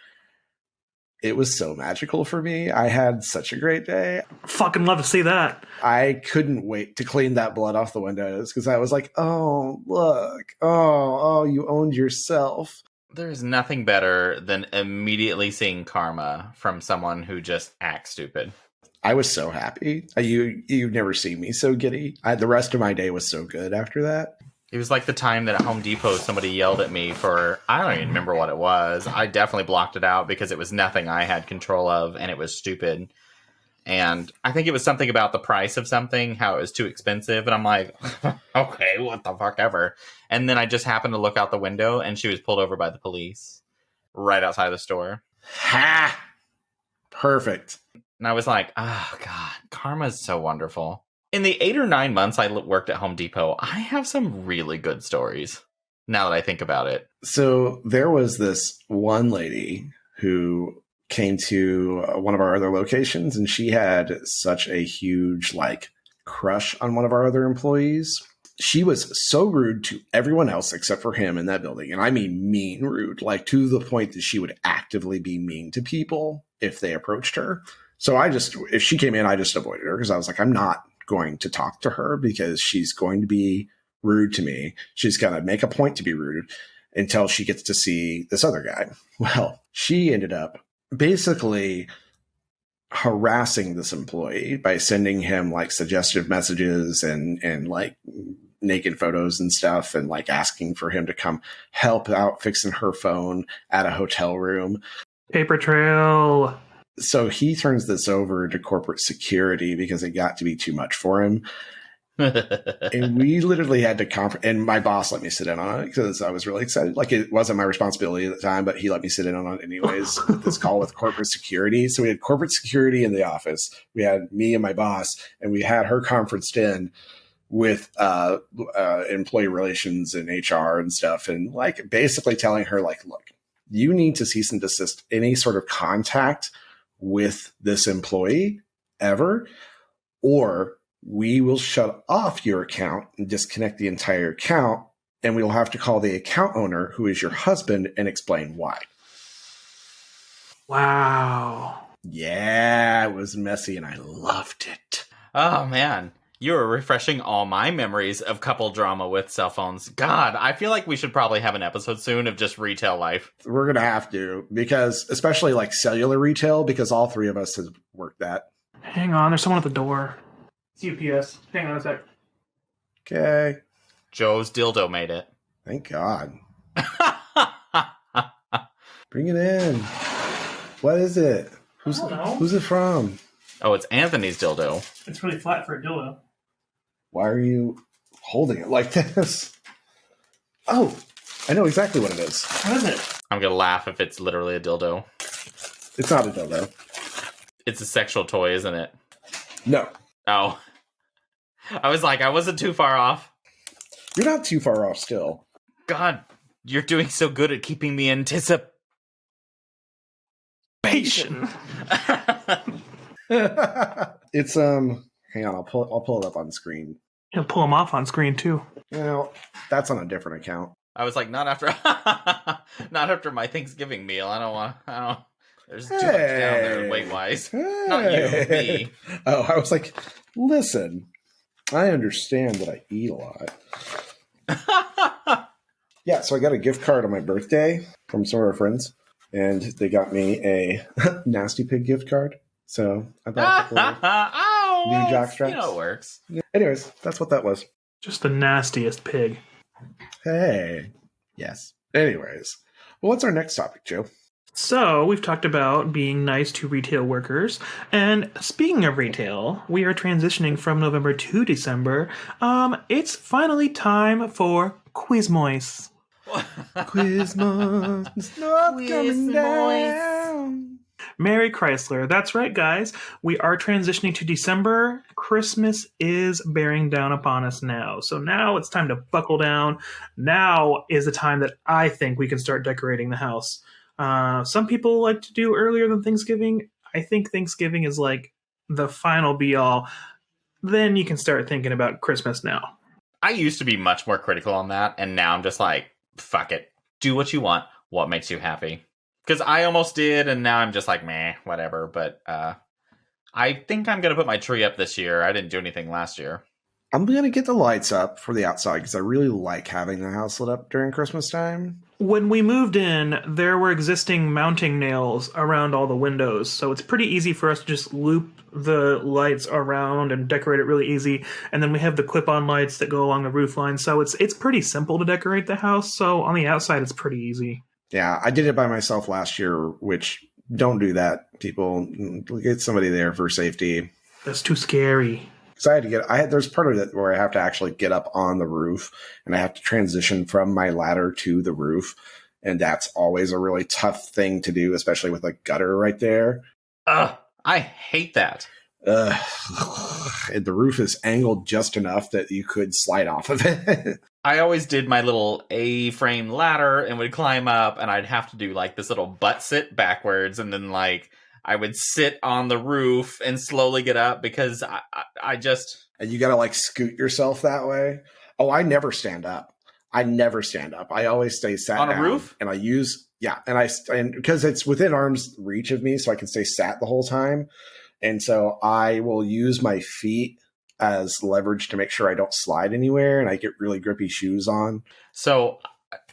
It was so magical for me. I had such a great day. Fucking love to see that. I couldn't wait to clean that blood off the windows because I was like, oh, look. Oh, you owned yourself. There's nothing better than immediately seeing karma from someone who just acts stupid. I was so happy. You've never seen me so giddy. The rest of my day was so good after that. It was like the time that at Home Depot somebody yelled at me for, I don't even remember what it was. I definitely blocked it out because it was nothing I had control of and it was stupid. And I think it was something about the price of something, how it was too expensive. And I'm like, okay, what the fuck ever. And then I just happened to look out the window and she was pulled over by the police right outside the store. Ha! Perfect. And I was like, oh, God, karma is so wonderful. In the 8 or 9 months I worked at Home Depot, I have some really good stories now that I think about it. So there was this one lady who came to one of our other locations, and she had such a huge crush on one of our other employees. She was so rude to everyone else except for him in that building. And I mean mean rude, to the point that she would actively be mean to people if they approached her. So if she came in, I just avoided her because I was like, I'm not going to talk to her because she's going to be rude to me. She's going to make a point to be rude until she gets to see this other guy. Well, she ended up basically harassing this employee by sending him suggestive messages and naked photos and stuff and asking for him to come help out fixing her phone at a hotel room. Paper trail. So he turns this over to corporate security because it got to be too much for him. And we literally had to and my boss let me sit in on it because I was really excited. It wasn't my responsibility at the time, but he let me sit in on it anyways with this call with corporate security. So we had corporate security in the office. We had me and my boss, and we had her conferenced in with employee relations and HR and stuff. And basically telling her look, you need to cease and desist any sort of contact with this employee ever, or we will shut off your account and disconnect the entire account, and we will have to call the account owner, who is your husband, and explain why. Wow. Yeah, it was messy, and I loved it. Oh, man. You were refreshing all my memories of couple drama with cell phones. God, I feel like we should probably have an episode soon of just retail life. We're going to have to, because especially cellular retail, because all three of us have worked that. Hang on, there's someone at the door. It's UPS. Hang on a sec. Okay. Joe's dildo made it. Thank God. Bring it in. What is it? Who's it from? Oh, it's Anthony's dildo. It's really flat for a dildo. Why are you holding it like this? Oh, I know exactly what it is. What is it? I'm going to laugh if it's literally a dildo. It's not a dildo. It's a sexual toy, isn't it? No. Oh. I was like, I wasn't too far off. You're not too far off still. God, you're doing so good at keeping me anticipation. It's hang on, I'll pull it up on screen. He'll pull him off on screen too. That's on a different account. I was like, not after my Thanksgiving meal. I don't there's too much down there weight wise. Not you, me. Oh, I was like, listen, I understand that I eat a lot. Yeah, so I got a gift card on my birthday from some of our friends, and they got me a Nasty Pig gift card. So I thought new jockstraps. You know it works. Yeah. Anyways, that's what that was. Just the nastiest pig. Hey. Yes. Anyways. Well, what's our next topic, Joe? So, we've talked about being nice to retail workers. And speaking of retail, we are transitioning from November to December. It's finally time for Quizmois. Quizmois is not coming down. Merry Chrysler. That's right, guys. We are transitioning to December. Christmas is bearing down upon us now. So now it's time to buckle down. Now is the time that I think we can start decorating the house. Some people like to do earlier than Thanksgiving. I think Thanksgiving is the final be-all. Then you can start thinking about Christmas now. I used to be much more critical on that, and now I'm just like, fuck it. Do what you want. What makes you happy? Because I almost did, and now I'm just like, meh, whatever. But I think I'm going to put my tree up this year. I didn't do anything last year. I'm going to get the lights up for the outside because I really like having the house lit up during Christmas time. When we moved in, there were existing mounting nails around all the windows, so it's pretty easy for us to just loop the lights around and decorate it really easy. And then we have the clip-on lights that go along the roof line, so it's pretty simple to decorate the house. So on the outside, it's pretty easy. Yeah, I did it by myself last year, which don't do that, people. Get somebody there for safety. That's too scary. Because there's part of it where I have to actually get up on the roof and I have to transition from my ladder to the roof. And that's always a really tough thing to do, especially with a gutter right there. Ugh, I hate that. The roof is angled just enough that you could slide off of it. I always did my little A-frame ladder and would climb up, and I'd have to do like this little butt sit backwards, and then like I would sit on the roof and slowly get up because I just... And you got to like scoot yourself that way. Oh, I never stand up. I always stay sat on down. A roof? And I use, and because it's within arm's reach of me, so I can stay sat the whole time. And so I will use my feet as leverage to make sure I don't slide anywhere and I get really grippy shoes on. So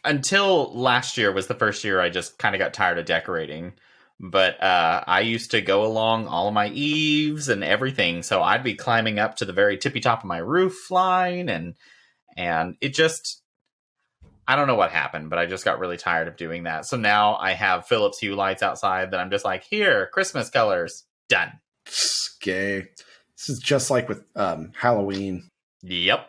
until last year was the first year I just kind of got tired of decorating. But I used to go along all of my eaves and everything. So I'd be climbing up to the very tippy top of my roof line. And it just, I don't know what happened, but I just got really tired of doing that. So now I have Philips Hue lights outside that I'm just like, here, Christmas colors, done. Okay. This is just like with Halloween. Yep.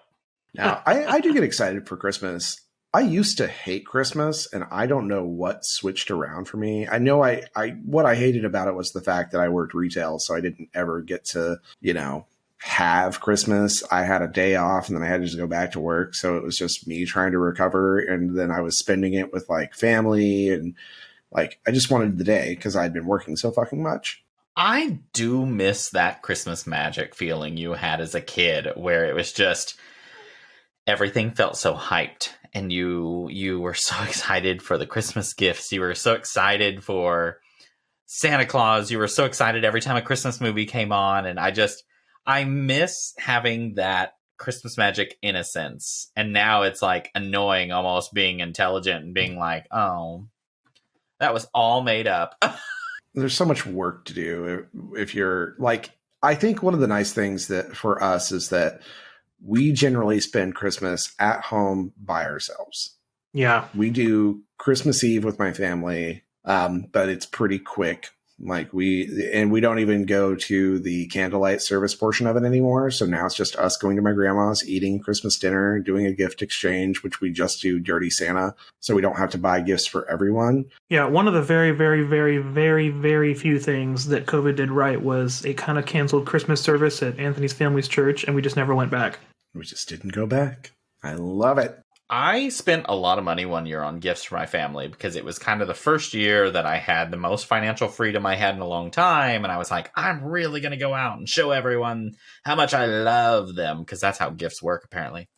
Now, I do get excited for Christmas. I used to hate Christmas, and I don't know what switched around for me. I know what I hated about it was the fact that I worked retail, so I didn't ever get to, have Christmas. I had a day off, and then I had to just go back to work, so it was just me trying to recover, and then I was spending it with, like, family, and, like, I just wanted the day because I'd been working so fucking much. I do miss that Christmas magic feeling you had as a kid, where it was just everything felt so hyped. And you were so excited for the Christmas gifts. You were so excited for Santa Claus. You were so excited every time a Christmas movie came on. And I miss having that Christmas magic innocence. And now it's like annoying almost being intelligent and being like, oh, that was all made up. There's so much work to do if you're like, I think one of the nice things that for us is that we generally spend Christmas at home by ourselves. Yeah. We do Christmas Eve with my family, but it's pretty quick. Like we don't even go to the candlelight service portion of it anymore. So now it's just us going to my grandma's, eating Christmas dinner, doing a gift exchange, which we just do Dirty Santa. So we don't have to buy gifts for everyone. Yeah, one of the very, very, very, very, very few things that COVID did right was it kind of canceled Christmas service at Anthony's family's church, and we just never went back. We just didn't go back. I love it. I spent a lot of money one year on gifts for my family because it was kind of the first year that I had the most financial freedom I had in a long time. And I was like, I'm really going to go out and show everyone how much I love them, because that's how gifts work, apparently.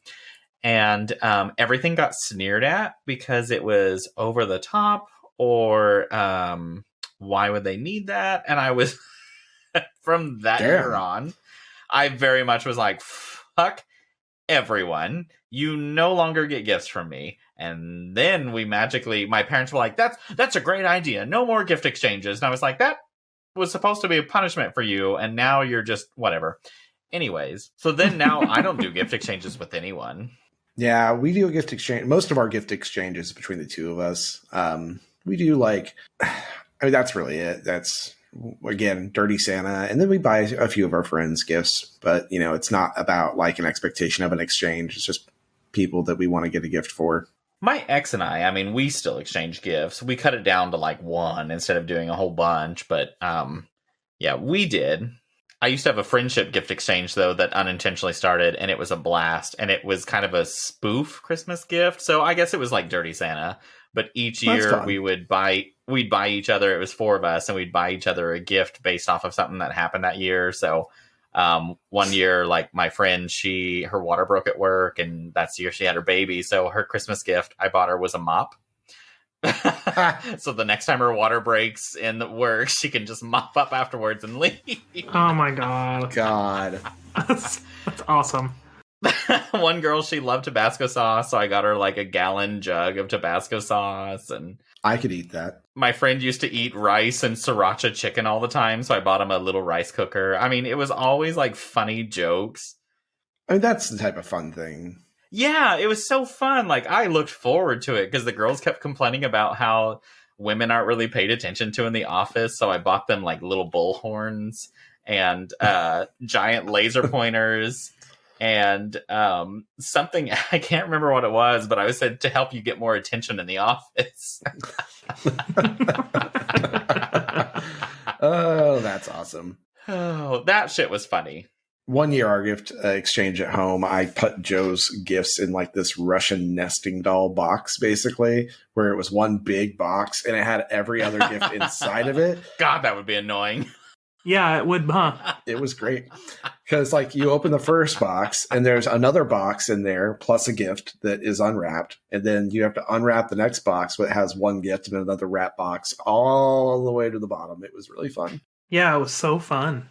And everything got sneered at because it was over the top, or why would they need that? And I was, from that year on, I very much was like, fuck everyone, you no longer get gifts from me. And then my parents were like, that's a great idea, no more gift exchanges. And I was like, that was supposed to be a punishment for you, and now you're just whatever. Anyways, so then now I don't do gift exchanges with anyone. Yeah, we do a gift exchange. Most of our gift exchanges between the two of us. We do that's really it. That's, again, Dirty Santa, and then we buy a few of our friends gifts, but it's not about like an expectation of an exchange. It's just people that we want to get a gift for. My ex and I mean, we still exchange gifts. We cut it down to like one instead of doing a whole bunch, but yeah, we did. I used to have a friendship gift exchange though that unintentionally started, and it was a blast, and it was kind of a spoof Christmas gift. So I guess it was like Dirty Santa, but each year we'd buy each other. It was 4 of us, and we'd buy each other a gift based off of something that happened that year. So one year, like my friend, her water broke at work, and that's the year she had her baby. So her Christmas gift I bought her was a mop. So the next time her water breaks in the work, she can just mop up afterwards and leave. Oh my god. God. That's awesome. One girl, she loved Tabasco sauce, so I got her like a gallon jug of Tabasco sauce. And I could eat that. my friend used to eat rice and sriracha chicken all the time, so I bought him a little rice cooker. I mean, it was always like funny jokes. I mean, that's the type of fun thing. Yeah, it was so fun. Like, I looked forward to it because the girls kept complaining about how women aren't really paid attention to in the office. So I bought them like little bull horns and giant laser pointers and something, I can't remember what it was, but I said to help you get more attention in the office. Oh, that's awesome. Oh, that shit was funny. One year, our gift exchange at home, I put Joe's gifts in like this Russian nesting doll box, basically, where it was one big box and it had every other gift inside of it. God, that would be annoying. Yeah, it would, huh? It was great because, like, you open the first box and there's another box in there plus a gift that is unwrapped, and then you have to unwrap the next box, which has one gift and another wrap box all the way to the bottom. It was really fun. Yeah, it was so fun.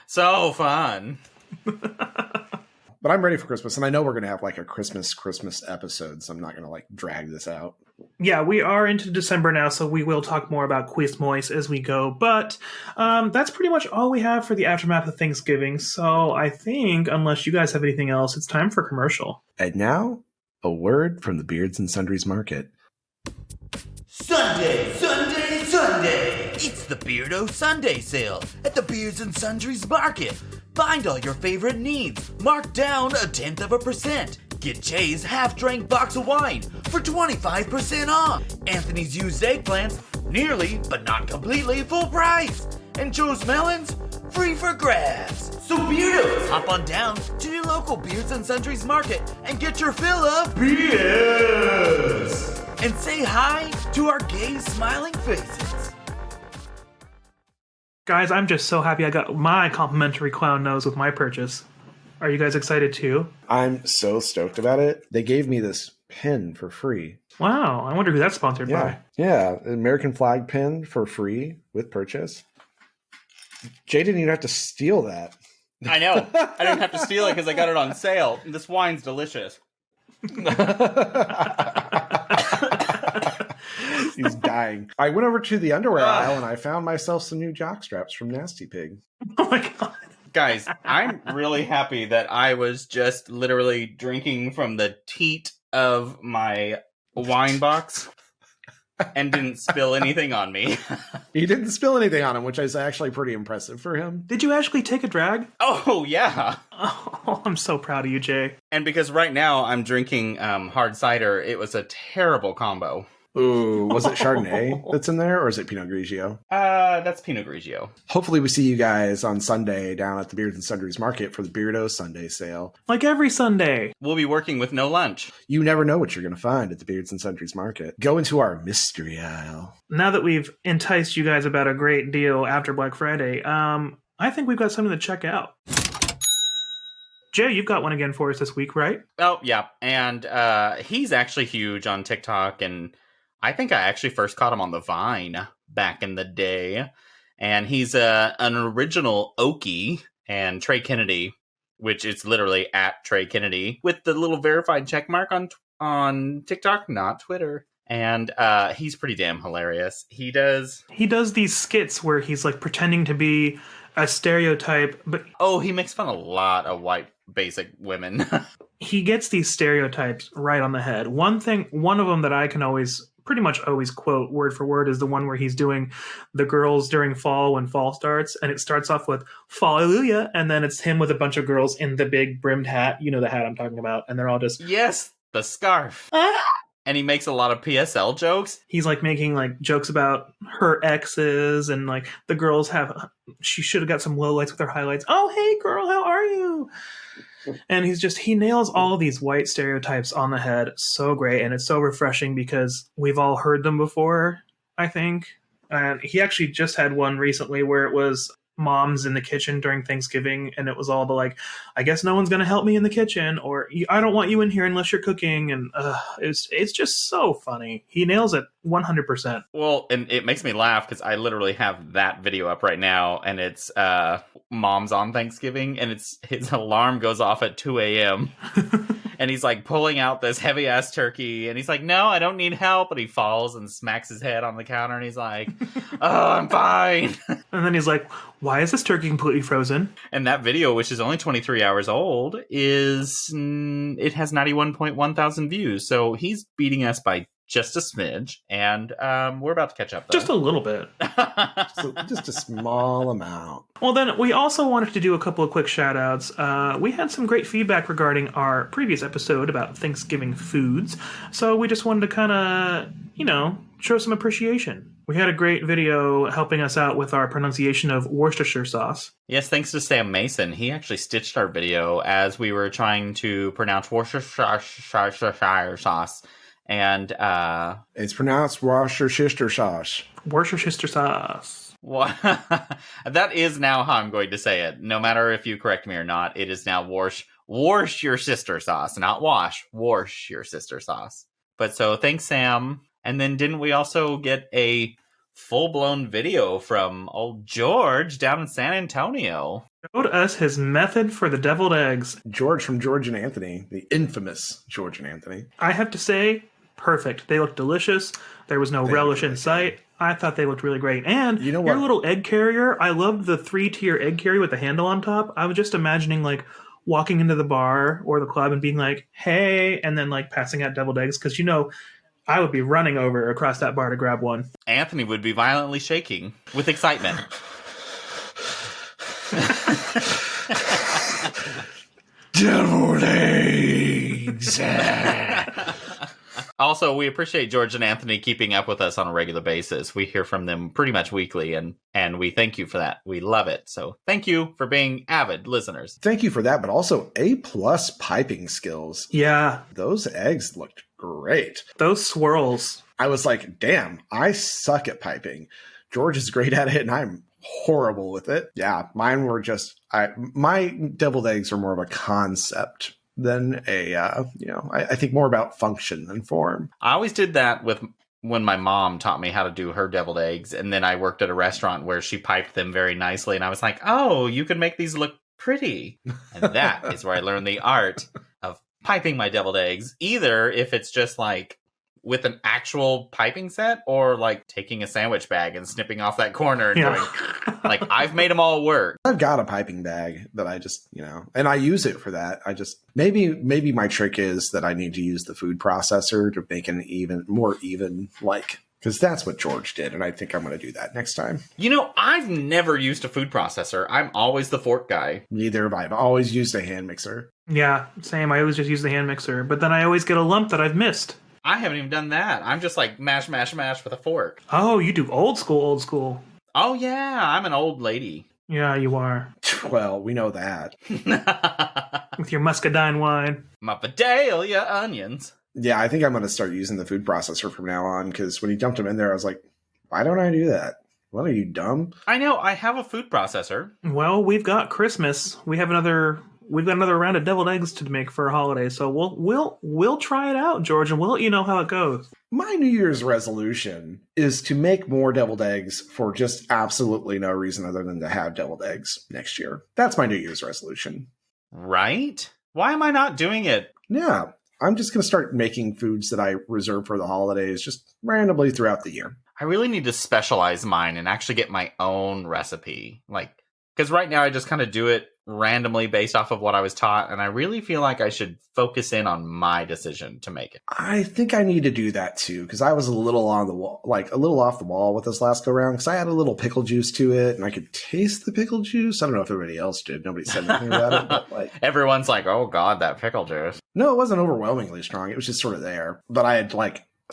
So fun. But I'm ready for Christmas, and I know we're going to have like a Christmas episode, so I'm not going to like drag this out. Yeah, we are into December now, so we will talk more about Quizmois as we go. But that's pretty much all we have for the aftermath of Thanksgiving. So I think, unless you guys have anything else, it's time for commercial. And now, a word from the Beards and Sundries Market. Sunday, Sunday, Sunday! It's the Beardo Sunday sale at the Beards and Sundries Market. Find all your favorite needs, marked down 0.1%. Get Jay's half-drank box of wine for 25% off. Anthony's used eggplants, nearly but not completely full price. And Joe's melons, free for grabs. So Beardos, hop on down to your local Beards and Sundries Market and get your fill of BS. And say hi to our gay smiling faces. Guys, I'm just so happy I got my complimentary clown nose with my purchase. Are you guys excited too? I'm so stoked about it. They gave me this pin for free. Wow, I wonder who that's sponsored by. Yeah, an American flag pin for free with purchase. Jay didn't even have to steal that. I know. I didn't have to steal it because I got it on sale. This wine's delicious. He's dying. I went over to the underwear aisle and I found myself some new jock straps from Nasty Pig. Oh my god. Guys, I'm really happy that I was just literally drinking from the teat of my wine box and didn't spill anything on me. He didn't spill anything on him, which is actually pretty impressive for him. Did you actually take a drag? Oh, yeah. Oh, I'm so proud of you, Jay. And because right now I'm drinking hard cider, it was a terrible combo. Ooh, was it Chardonnay that's in there, or is it Pinot Grigio? That's Pinot Grigio. Hopefully we see you guys on Sunday down at the Beards and Sundries Market for the Beardo Sunday sale. Like every Sunday. We'll be working with no lunch. You never know what you're going to find at the Beards and Sundries Market. Go into our mystery aisle. Now that we've enticed you guys about a great deal after Black Friday, I think we've got something to check out. Jay, you've got one again for us this week, right? Oh, yeah. And he's actually huge on TikTok, and I think I actually first caught him on the Vine back in the day. And he's an original Okie and Trey Kennedy, which is literally at Trey Kennedy, with the little verified check mark on TikTok, not Twitter. And he's pretty damn hilarious. He does these skits where he's like pretending to be a stereotype, but he makes fun of a lot of white basic women. He gets these stereotypes right on the head. One of them that I can pretty much always quote word for word is the one where he's doing the girls during fall when fall starts, and it starts off with "Hallelujah," and then it's him with a bunch of girls in the big brimmed hat. You know the hat I'm talking about, and they're all just yes, the scarf. And he makes a lot of PSL jokes. He's like making like jokes about her exes, and like the girls she should have got some lowlights with her highlights. Oh, hey girl, how are you? And he nails all these white stereotypes on the head so great, and it's so refreshing because we've all heard them before, I think. And he actually just had one recently where it was moms in the kitchen during Thanksgiving, and it was all the like, I guess no one's going to help me in the kitchen, or I don't want you in here unless you're cooking, and it's just so funny. He nails it 100%. Well, and it makes me laugh because I literally have that video up right now, and it's mom's on Thanksgiving, and it's his alarm goes off at 2 a.m. And he's like pulling out this heavy ass turkey, and he's like, "No, I don't need help." And he falls and smacks his head on the counter, and he's like, "Oh, I'm fine." And then he's like, "Why is this turkey completely frozen?" And that video, which is only 23 hours old, it has 91.1 thousand views. So he's beating us by just a smidge, and we're about to catch up, though. Just a little bit. Just a small amount. Well, then we also wanted to do a couple of quick shout outs. We had some great feedback regarding our previous episode about Thanksgiving foods. So we just wanted to kind of, show some appreciation. We had a great video helping us out with our pronunciation of Worcestershire sauce. Yes, thanks to Sam Mason. He actually stitched our video as we were trying to pronounce Worcestershire sauce. And it's pronounced Worcestershire sauce. Worcestershire sauce. Well, that is now how I'm going to say it. No matter if you correct me or not, it is now wash your sister sauce, not wash your sister sauce. But so thanks, Sam. And then didn't we also get a full-blown video from old George down in San Antonio? Showed us his method for the deviled eggs. George from George and Anthony, the infamous George and Anthony. I have to say, perfect. They looked delicious. There was no relish in sight. I thought they looked really great. And you know your what? little egg carrier, I loved the 3-tier egg carrier with the handle on top. I was just imagining like walking into the bar or the club and being like, hey, and then like passing out deviled eggs. Because, I would be running over across that bar to grab one. Anthony would be violently shaking with excitement. Deviled eggs. Also, we appreciate George and Anthony keeping up with us on a regular basis. We hear from them pretty much weekly, and we thank you for that. We love it. So thank you for being avid listeners. Thank you for that, but also A+ piping skills. Yeah. Those eggs looked great. Those swirls. I was like, damn, I suck at piping. George is great at it, and I'm horrible with it. Yeah, mine were just, my deviled eggs are more of a concept than I think more about function than form. I always did that when my mom taught me how to do her deviled eggs, and then I worked at a restaurant where she piped them very nicely, and I was like, oh, you can make these look pretty. And that is where I learned the art of piping my deviled eggs, either if it's just like with an actual piping set or like taking a sandwich bag and snipping off that corner and going, like, I've made them all work. I've got a piping bag that I just, and I use it for that. I just, maybe my trick is that I need to use the food processor to make an even more even, because that's what George did. And I think I'm going to do that next time. I've never used a food processor. I'm always the fork guy. Neither have I. I've always used a hand mixer. Yeah, same. I always just use the hand mixer, but then I always get a lump that I've missed. I haven't even done that. I'm just like mash with a fork. Oh, you do old school. Oh, yeah. I'm an old lady. Yeah, you are. Well, we know that. With your muscadine wine. My Vidalia onions. Yeah, I think I'm going to start using the food processor from now on, because when he dumped them in there, I was like, why don't I do that? What, are you dumb? I know. I have a food processor. Well, we've got Christmas. We've got another round of deviled eggs to make for a holiday, so we'll try it out, George, and we'll let you know how it goes. My New Year's resolution is to make more deviled eggs for just absolutely no reason other than to have deviled eggs next year. That's my New Year's resolution. Right? Why am I not doing it? Yeah, I'm just going to start making foods that I reserve for the holidays just randomly throughout the year. I really need to specialize mine and actually get my own recipe. Because right now I just kind of do it randomly based off of what I was taught, and I really feel like I should focus in on my decision to make it. I think I need to do that too, because I was a little on the wall, a little off the wall with this last go round, because I had a little pickle juice to it, and I could taste the pickle juice. I don't know if everybody else did. Nobody said anything about it, but everyone's like, "Oh God, that pickle juice." No, it wasn't overwhelmingly strong. It was just sort of there, but I had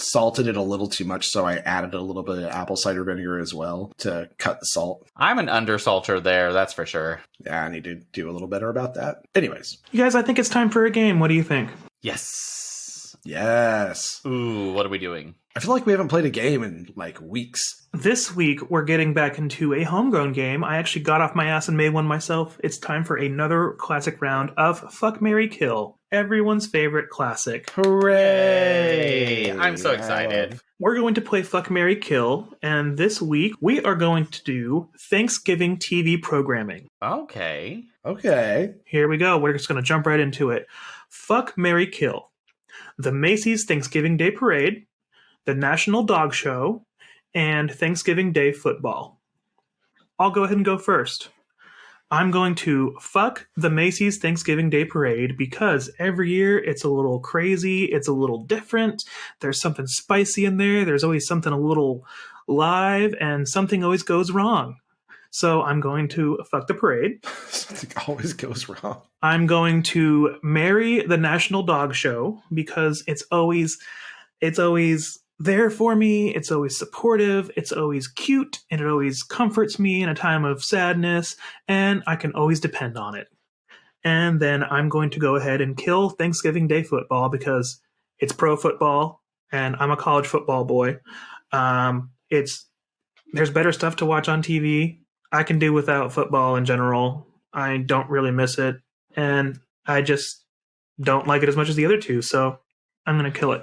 salted it a little too much, so I added a little bit of apple cider vinegar as well to cut the salt. I'm an undersalter there, that's for sure. Yeah, I need to do a little better about that. Anyways. You guys, I think it's time for a game. What do you think? Yes. Yes. Ooh, what are we doing? I feel like we haven't played a game in like weeks. This week, we're getting back into a homegrown game. I actually got off my ass and made one myself. It's time for another classic round of Fuck, Marry, Kill. Everyone's favorite classic. Hooray! I'm so excited. We're going to play Fuck, Marry, Kill, and this week we are going to do Thanksgiving TV programming. Okay. Okay. Here we go. We're just going to jump right into it. Fuck, Marry, Kill. The Macy's Thanksgiving Day Parade, the National Dog Show, and Thanksgiving Day Football. I'll go ahead and go first. I'm going to fuck the Macy's Thanksgiving Day Parade because every year it's a little crazy, it's a little different, there's something spicy in there, there's always something a little live, and something always goes wrong. So I'm going to fuck the parade. Something always goes wrong. I'm going to marry the National Dog Show because it's always there for me, it's always supportive, it's always cute, and it always comforts me in a time of sadness, and I can always depend on it. And then I'm going to go ahead and kill Thanksgiving Day football because it's pro football, and I'm a college football boy. There's better stuff to watch on TV. I can do without football in general. I don't really miss it, and I just don't like it as much as the other two, so I'm going to kill it.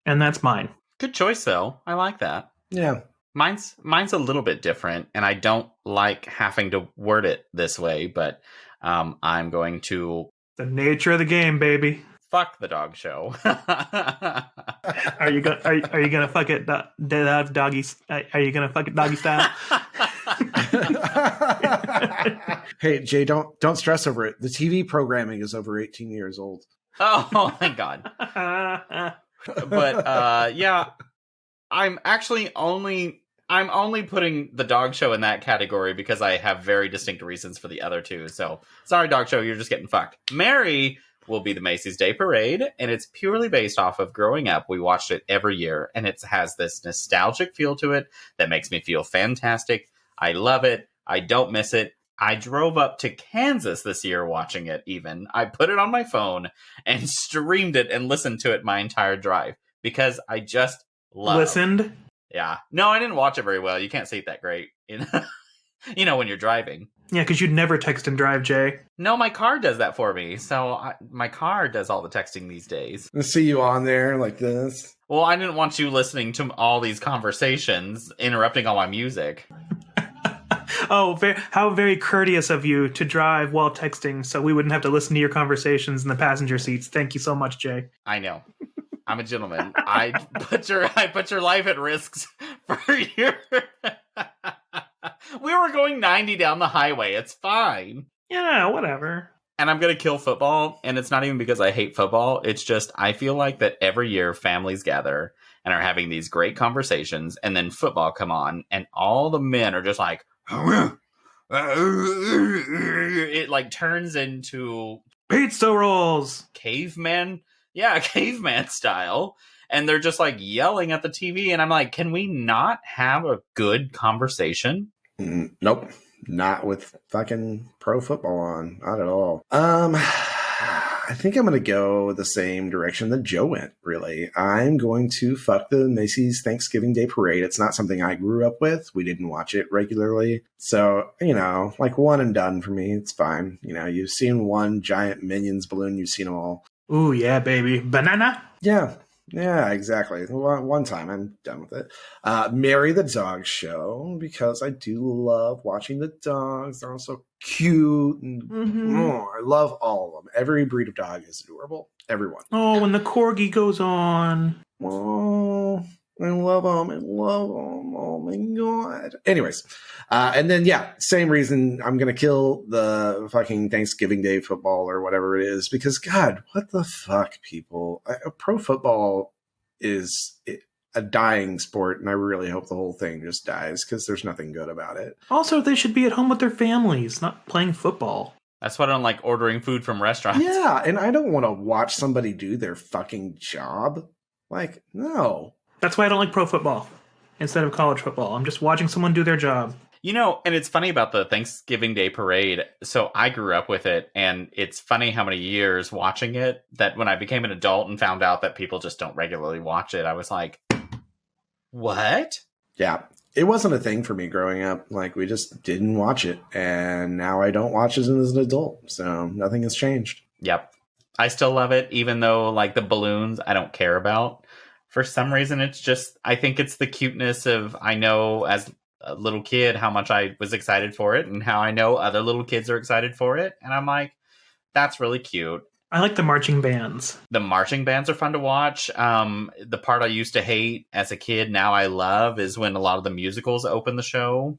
And that's mine. Good choice, though. I like that. Yeah. Mine's a little bit different, and I don't like having to word it this way, but I'm going to The nature of the game, baby. fuck the dog show. Are you gonna fuck it doggy? Are you gonna fuck it doggy style? Hey, Jay, don't stress over it. The TV programming is over 18 years old. Oh, thank God. But yeah, I'm only putting the dog show in that category because I have very distinct reasons for the other two. So sorry, dog show, you're just getting fucked. Mary will be the Macy's Day Parade, and it's purely based off of growing up. We watched it every year, and it has this nostalgic feel to it that makes me feel fantastic. I love it. I don't miss it. I drove up to Kansas this year watching it even. I put it on my phone and streamed it and listened to it my entire drive because I just love it. Listened? Yeah. No, I didn't watch it very well. You can't see it that great, when you're driving. Yeah, because you'd never text and drive, Jay. No, my car does that for me. So my car does all the texting these days. I see you on there like this. Well, I didn't want you listening to all these conversations, interrupting all my music. Oh, how very courteous of you to drive while texting so we wouldn't have to listen to your conversations in the passenger seats. Thank you so much, Jay. I know. I'm a gentleman. I put your life at risk for your... We were going 90 down the highway. It's fine. Yeah, whatever. And I'm going to kill football, and it's not even because I hate football. It's just I feel like that every year families gather and are having these great conversations, and then football come on, and all the men are just like... It like turns into Pizza rolls. caveman style, and they're just like yelling at the TV, and I'm like, can we not have a good conversation? Nope, not with fucking pro football on, not at all. I think I'm going to go the same direction that Joe went, really. I'm going to fuck the Macy's Thanksgiving Day Parade. It's not something I grew up with. We didn't watch it regularly. So, like one and done for me. It's fine. You've seen one giant Minions balloon. You've seen them all. Ooh, yeah, baby. Banana? Yeah, exactly. One time, I'm done with it. Marry the Dog Show, because I do love watching the dogs. They're all so cute. And I love all of them. Every breed of dog is adorable. Everyone. Oh, when the corgi goes on. Oh, I love them. Oh my God. Anyways, and then, same reason I'm going to kill the fucking Thanksgiving Day football or whatever it is, because God, what the fuck, people? Pro football is a dying sport, and I really hope the whole thing just dies because there's nothing good about it. Also, they should be at home with their families, not playing football. That's what I don't like, ordering food from restaurants. Yeah, and I don't want to watch somebody do their fucking job. No. That's why I don't like pro football instead of college football. I'm just watching someone do their job. And it's funny about the Thanksgiving Day parade. So I grew up with it, and it's funny how many years watching it that when I became an adult and found out that people just don't regularly watch it, I was like, what? Yeah. It wasn't a thing for me growing up. Like, we just didn't watch it. And now I don't watch it as an adult. So nothing has changed. Yep. I still love it, even though, like, the balloons I don't care about. For some reason, it's just, I think it's the cuteness of, I know as a little kid how much I was excited for it and how I know other little kids are excited for it. And I'm like, that's really cute. I like the marching bands. The marching bands are fun to watch. The part I used to hate as a kid, now I love, is when a lot of the musicals open the show.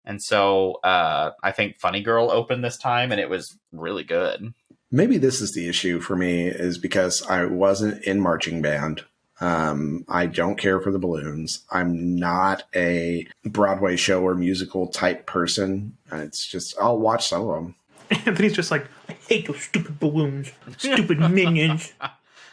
And so I think Funny Girl opened this time, and it was really good. Maybe this is the issue for me, is because I wasn't in marching band. I don't care for the balloons. I'm not a Broadway show or musical type person. It's just, I'll watch some of them. Anthony's just like, I hate those stupid balloons. Stupid minions.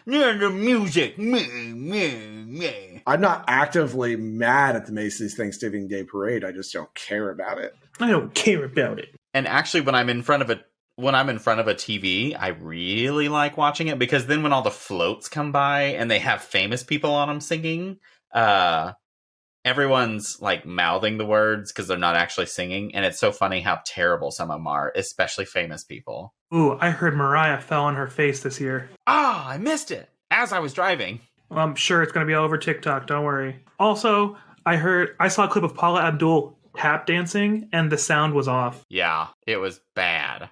Yeah, the music. Me. I'm not actively mad at the Macy's Thanksgiving Day Parade. I just don't care about it. I don't care about it. And actually, when I'm in front of a TV, I really like watching it, because then when all the floats come by and they have famous people on them singing, everyone's like mouthing the words because they're not actually singing. And it's so funny how terrible some of them are, especially famous people. Ooh, I heard Mariah fell on her face this year. Ah, I missed it as I was driving. Well, I'm sure it's going to be all over TikTok. Don't worry. Also, I saw a clip of Paula Abdul tap dancing, and the sound was off. Yeah, it was bad.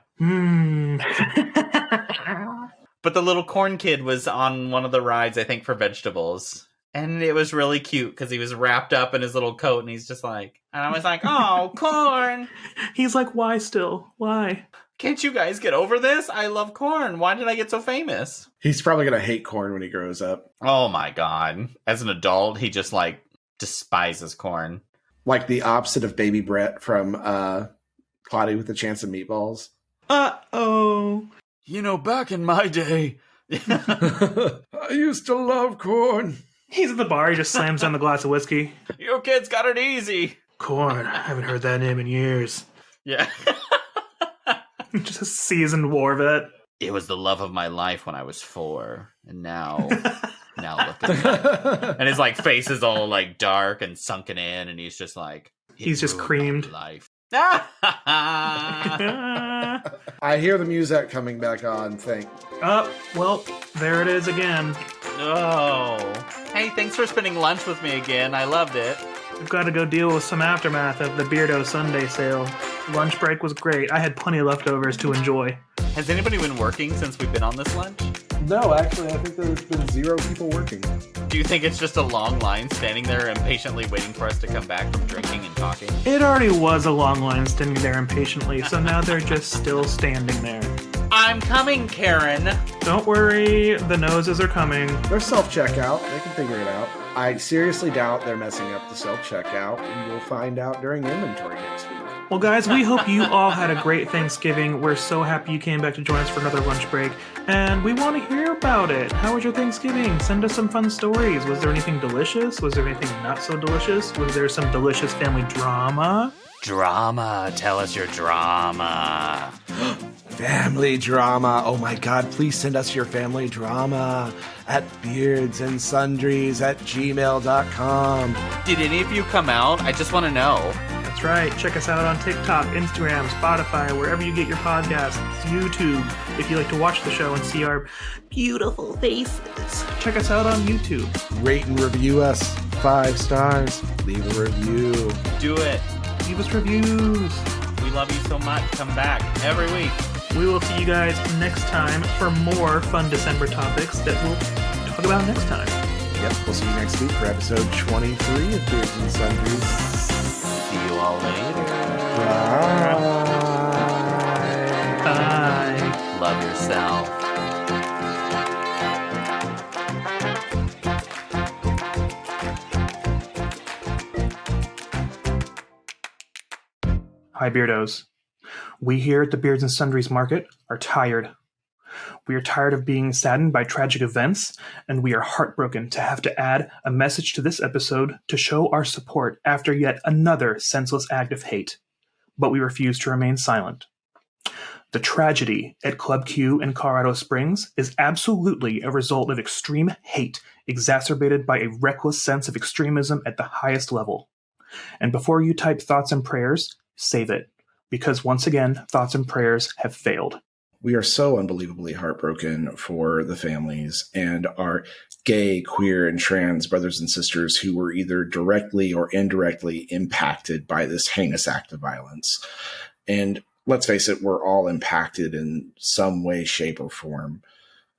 But the little corn kid was on one of the rides, I think, for vegetables. And it was really cute because he was wrapped up in his little coat, and he's just like, and I was like, oh, corn. He's like, why still? Why? Can't you guys get over this? I love corn. Why did I get so famous? He's probably going to hate corn when he grows up. Oh my God. As an adult, he just like despises corn. Like the opposite of Baby Brett from Cloudy with a Chance of Meatballs. Uh-oh. Back in my day. I used to love corn. He's at the bar. He just slams down the glass of whiskey. You kids got it easy. Corn. I haven't heard that name in years. Yeah. Just a seasoned war vet. It was the love of my life when I was 4. And now look at me. And his like face is all like dark and sunken in. And he's just like, he's just creamed. Life. I hear the music coming back on. Oh, well, there it is again. Oh. Hey, thanks for spending lunch with me again. I loved it. We've got to go deal with some aftermath of the Beardo Sunday sale. Lunch break was great. I had plenty of leftovers to enjoy. Has anybody been working since we've been on this lunch? No, actually, I think there's been 0 people working. Do you think it's just a long line standing there impatiently waiting for us to come back from drinking and talking? It already was a long line standing there impatiently, so now they're just still standing there. I'm coming, Karen. Don't worry, the noses are coming. They're self-checkout. They can figure it out. I seriously doubt they're messing up the self-checkout, and we'll find out during inventory next week. Well, guys, we hope you all had a great Thanksgiving. We're so happy you came back to join us for another lunch break, and we want to hear about it. How was your Thanksgiving? Send us some fun stories. Was there anything delicious? Was there anything not so delicious? Was there some delicious family drama? Drama. Tell us your drama. Family drama. Oh my God, please send us your family drama at beardsandsundries@gmail.com. Did any of you come out? I just want to know. That's right. Check us out on TikTok, Instagram, Spotify, wherever you get your podcasts, YouTube. If you like to watch the show and see our beautiful faces, check us out on YouTube. Rate and review us 5 stars. Leave a review. Do it. Leave us reviews. We love you so much. Come back every week. We will see you guys next time for more fun December topics that we'll talk about next time. Yep, we'll see you next week for episode 23 of Beards and Sundries. See you all later. Bye. Bye. Love yourself. Hi, Beardos. We here at the Beards and Sundries Market are tired. We are tired of being saddened by tragic events, and we are heartbroken to have to add a message to this episode to show our support after yet another senseless act of hate. But we refuse to remain silent. The tragedy at Club Q in Colorado Springs is absolutely a result of extreme hate exacerbated by a reckless sense of extremism at the highest level. And before you type thoughts and prayers, save it, because once again, thoughts and prayers have failed. We are so unbelievably heartbroken for the families and our gay, queer, and trans brothers and sisters who were either directly or indirectly impacted by this heinous act of violence. And let's face it, we're all impacted in some way, shape, or form.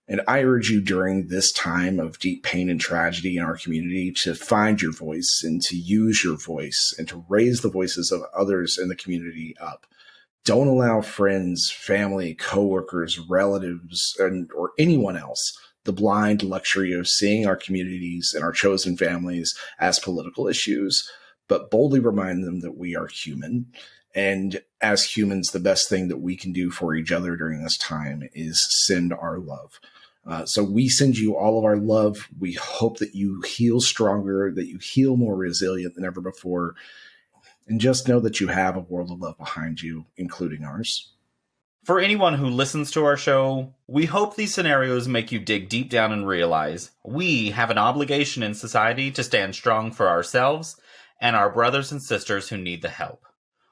And I urge you during this time of deep pain and tragedy in our community to find your voice and to use your voice and to raise the voices of others in the community up. Don't allow friends, family, coworkers, relatives, or anyone else the blind luxury of seeing our communities and our chosen families as political issues, but boldly remind them that we are human. And as humans, the best thing that we can do for each other during this time is send our love. So we send you all of our love. We hope that you heal stronger, that you heal more resilient than ever before. And just know that you have a world of love behind you, including ours. For anyone who listens to our show, we hope these scenarios make you dig deep down and realize we have an obligation in society to stand strong for ourselves and our brothers and sisters who need the help.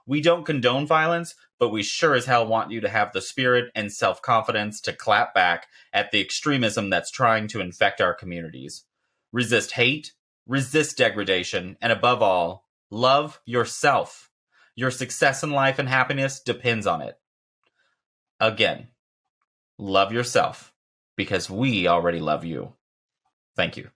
We don't condone violence, but we sure as hell want you to have the spirit and self-confidence to clap back at the extremism that's trying to infect our communities. Resist hate, resist degradation, and above all, love yourself. Your success in life and happiness depends on it. Again, love yourself, because we already love you. Thank you.